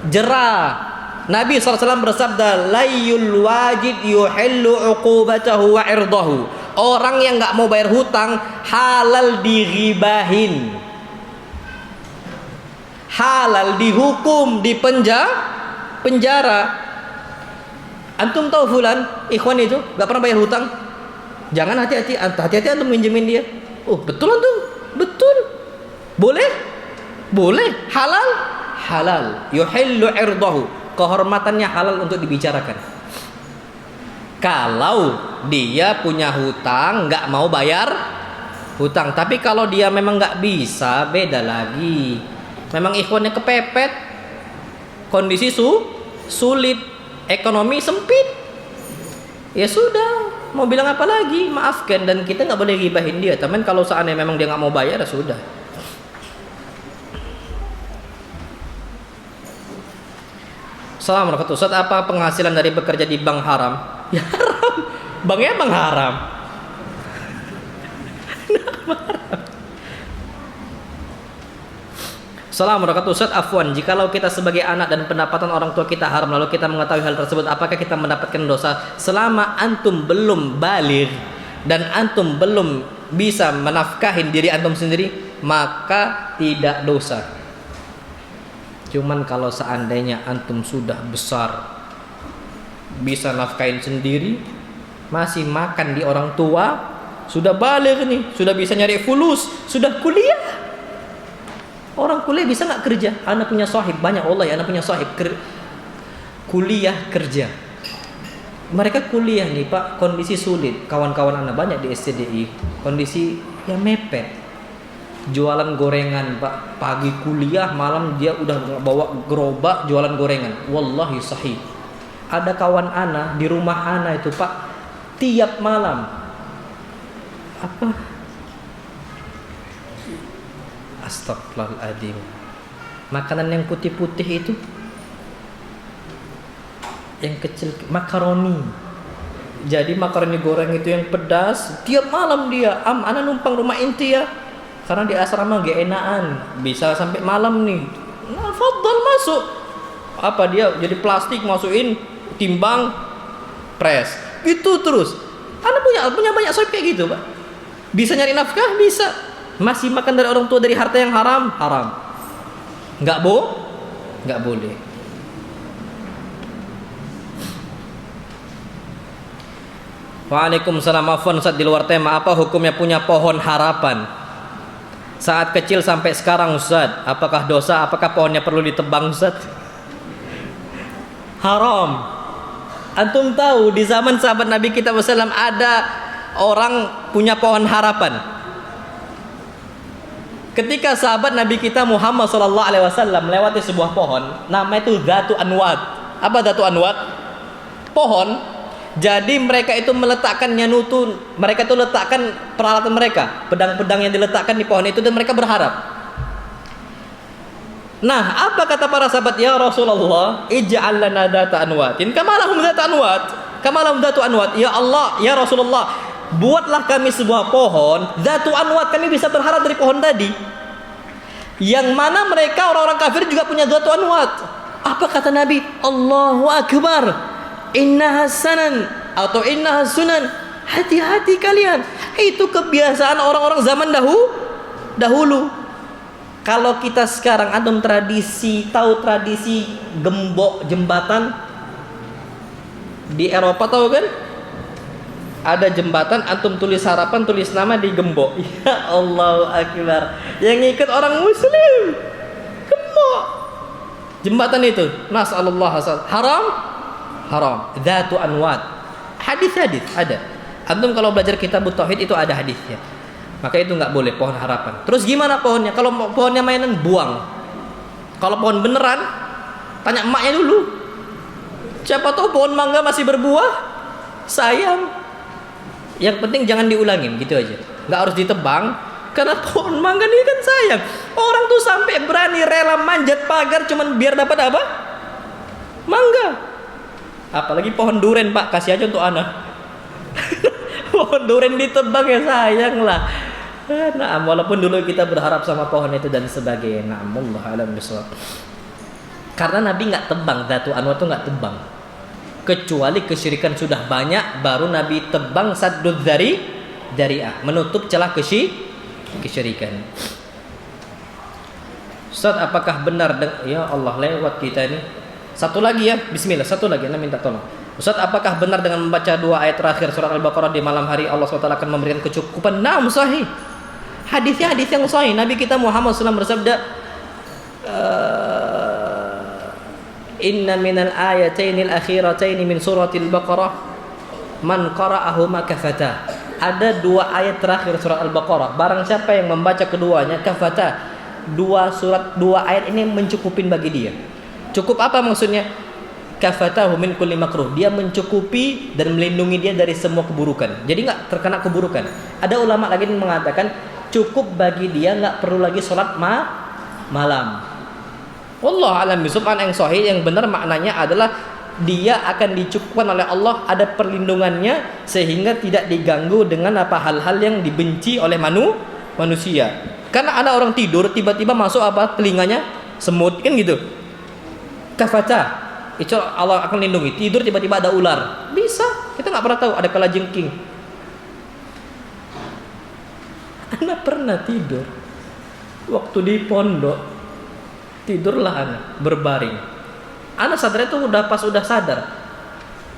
[SPEAKER 1] jerah. Nabi SAW bersabda, layyul wajid yuhillu uqubatahu wa irdahu. Orang yang gak mau bayar hutang halal diribahin, halal dihukum di penjara. Antum tahu fulan, ikhwan itu nggak pernah bayar hutang. Jangan hati-hati antum minjemin dia. Oh, betul antum? Betul. Boleh? Boleh. Halal? Halal. Yuhillu irdahu. Kehormatannya halal untuk dibicarakan. Kalau dia punya hutang, nggak mau bayar hutang. Tapi kalau dia memang nggak bisa, beda lagi. Memang ikhwannya kepepet, kondisi sulit, ekonomi sempit. Ya sudah, mau bilang apa lagi? Maafkan, dan kita nggak boleh gibahin dia. Tapi kalau seandainya memang dia nggak mau bayar, ya sudah. Assalamualaikum Ustaz, apa penghasilan dari bekerja di bank haram? Ya haram. Banknya emang haram. Assalamualaikum Ustaz, afwan, jikalau kita sebagai anak dan pendapatan orang tua kita haram, lalu kita mengetahui hal tersebut, apakah kita mendapatkan dosa? Selama antum belum baligh dan antum belum bisa menafkahin diri antum sendiri, maka tidak dosa. Cuman kalau seandainya antum sudah besar, bisa nafkahin sendiri, masih makan di orang tua, sudah baligh nih, sudah bisa nyari fulus, sudah kuliah. Orang kuliah bisa nggak kerja? Anak punya sahib banyak, Allah ya, anak punya sahib kuliah kerja. Mereka kuliah nih Pak, kondisi sulit. Kawan-kawan anak banyak di SCDI, kondisi yang mepet. Jualan gorengan Pak, pagi kuliah, malam dia udah bawa gerobak jualan gorengan. Wallahi sahih. Ada kawan anak di rumah anak itu Pak, tiap malam Astagfirullahaladzim, makanan yang putih-putih itu, yang kecil, makaroni. Jadi makaroni goreng itu yang pedas, tiap malam dia, anak numpang rumah inti ya, karena di asrama gak enakan, bisa sampai malam nih. Nah, fadhal masuk. Apa dia jadi plastik, masukin timbang, press, gitu terus. Anak punya banyak sob kayak gitu Pak. Bisa nyari nafkah, bisa. Masih makan dari orang tua dari harta yang haram, haram. Nggak boleh. Waalaikumsalam. Afwan Ustaz, di luar tema, apa hukumnya punya pohon harapan saat kecil sampai sekarang Ustaz? Apakah dosa? Apakah pohonnya perlu ditebang Ustaz? Haram. Antum tahu di zaman sahabat Nabi kita SAW ada orang punya pohon harapan. Ketika sahabat Nabi kita Muhammad SAW melewati sebuah pohon, nama itu Dhatu Anwat. Apa Dhatu Anwat? Pohon. Jadi mereka itu meletakkan nyanutun, mereka itu letakkan peralatan mereka, pedang-pedang yang diletakkan di pohon itu, dan mereka berharap. Nah, apa kata para sahabat? Ya Rasulullah, ij'al lana Dhata Anwatin kama lahum Dhatu Anwat. Kama lahum Dhatu Anwat. Ya Allah, ya Rasulullah, buatlah kami sebuah pohon Dhatu Anwat, kami bisa berharap dari pohon tadi. Yang mana mereka orang-orang kafir juga punya Dhatu Anwat. Apa kata Nabi? Allahu Akbar, innaha sanan atau innaha sunan. Hati-hati kalian, itu kebiasaan orang-orang zaman dahulu. Kalau kita sekarang antum tahu tradisi gembok jembatan di Eropa, tahu kan? Ada jembatan, antum tulis harapan, tulis nama, digembok. Ya Allahu Akbar. Yang ngikut orang muslim, gembok jembatan itu. Nasallallahu alaihi. Haram. Dhatu Anwat. Hadis ada. Antum kalau belajar kitab tauhid itu ada hadisnya. Maka itu nggak boleh pohon harapan. Terus gimana pohonnya? Kalau pohonnya mainan, buang. Kalau pohon beneran, tanya emaknya dulu. Siapa tahu pohon mangga masih berbuah, sayang. Yang penting jangan diulangin, gitu aja. Nggak harus ditebang, karena pohon mangga ini kan sayang. Orang tuh sampai berani rela manjat pagar cuman biar dapat apa? Mangga. Apalagi pohon duren Pak, kasih aja untuk anak. Pohon duren ditebang ya sayang lah. Nah, walaupun dulu kita berharap sama pohon itu dan sebagainya. Na'amullah alam bisawab. Karena Nabi nggak tebang, Dhatu Anwat itu nggak tebang. Kecuali kesyirikan sudah banyak, baru Nabi tebang saddud dzari'ah, menutup celah kesyirikan. Ustaz, apakah benar ya Allah lewat kita ini? Satu lagi ya, bismillah, satu lagi, Anda minta tolong. Ustaz, apakah benar dengan membaca 2 ayat terakhir surat Al-Baqarah di malam hari Allah SWT akan memberikan kecukupan? Naam, sahih. Hadisnya hadis yang sahih. Nabi kita Muhammad SAW bersabda, Inna minal ayatainil akhirataini min suratil Baqarah man qara'ahuma kafata. Ada 2 ayat terakhir surat Al-Baqarah. Barang siapa yang membaca keduanya, kafata. 2 ayat ini mencukupin bagi dia. Cukup apa maksudnya? Kafatahu min kulli makruh. Dia mencukupi dan melindungi dia dari semua keburukan. Jadi enggak terkena keburukan. Ada ulama lagi yang mengatakan cukup bagi dia, enggak perlu lagi sholat malam. Wallahu a'lam bishawab. Yang sahih yang benar maknanya adalah dia akan dicukupkan oleh Allah, ada perlindungannya sehingga tidak diganggu dengan apa hal-hal yang dibenci oleh manusia. Karena ada orang tidur tiba-tiba masuk apa telinganya semut kan gitu. Kafata. Itu Allah akan lindungi. Tidur tiba-tiba ada ular. Bisa. Kita nggak pernah tahu. Ada kalajengking. Anak pernah tidur. Waktu di pondok. Tidurlah anak. Berbaring. Anak sadar itu udah sadar.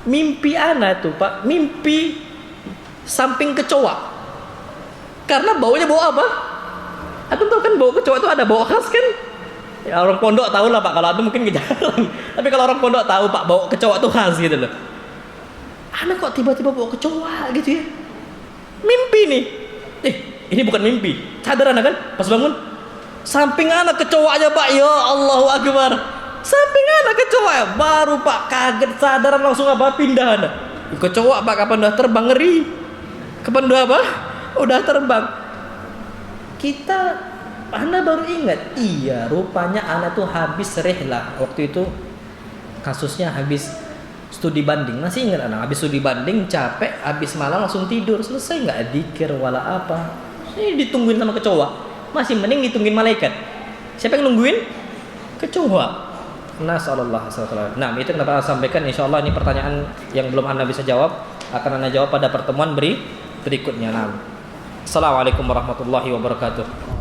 [SPEAKER 1] Mimpi anak itu Pak. Mimpi samping kecoa. Karena baunya bau apa? Antum tahu kan bau kecoa itu ada bau khas kan? Ya, orang pondok tahu lah Pak, kalau itu mungkin jarang. Tapi kalau orang pondok tahu Pak, bau kecoa tuh khas gitu loh. Anak kok tiba-tiba bau kecoa gitu ya? Mimpi nih. Ini bukan mimpi. Sadar anak kan? Pas bangun, samping anak kecoa aja Pak. Ya Allahu Akbar. Samping anak kecoa. Baru Pak kaget sadar langsung apa? Pindah anak. Kecoa Pak kapan udah terbang, ngeri. Kapan udah apa? Udah terbang. Anda baru ingat, iya rupanya anak tuh habis rehlah. Waktu itu kasusnya habis studi banding. Masih ingat anak, habis studi banding capek, habis malam langsung tidur. Selesai nggak dikir wala apa. Ini ditungguin sama kecoa. Masih mending ditungguin malaikat. Siapa yang nungguin? Kecoa. Nasallallahu alaihi wasallam. Nah, itu kenapa saya sampaikan, insyaallah ini pertanyaan yang belum Anda bisa jawab akan Anda jawab pada pertemuan berikutnya. Nah. Assalamualaikum warahmatullahi wabarakatuh.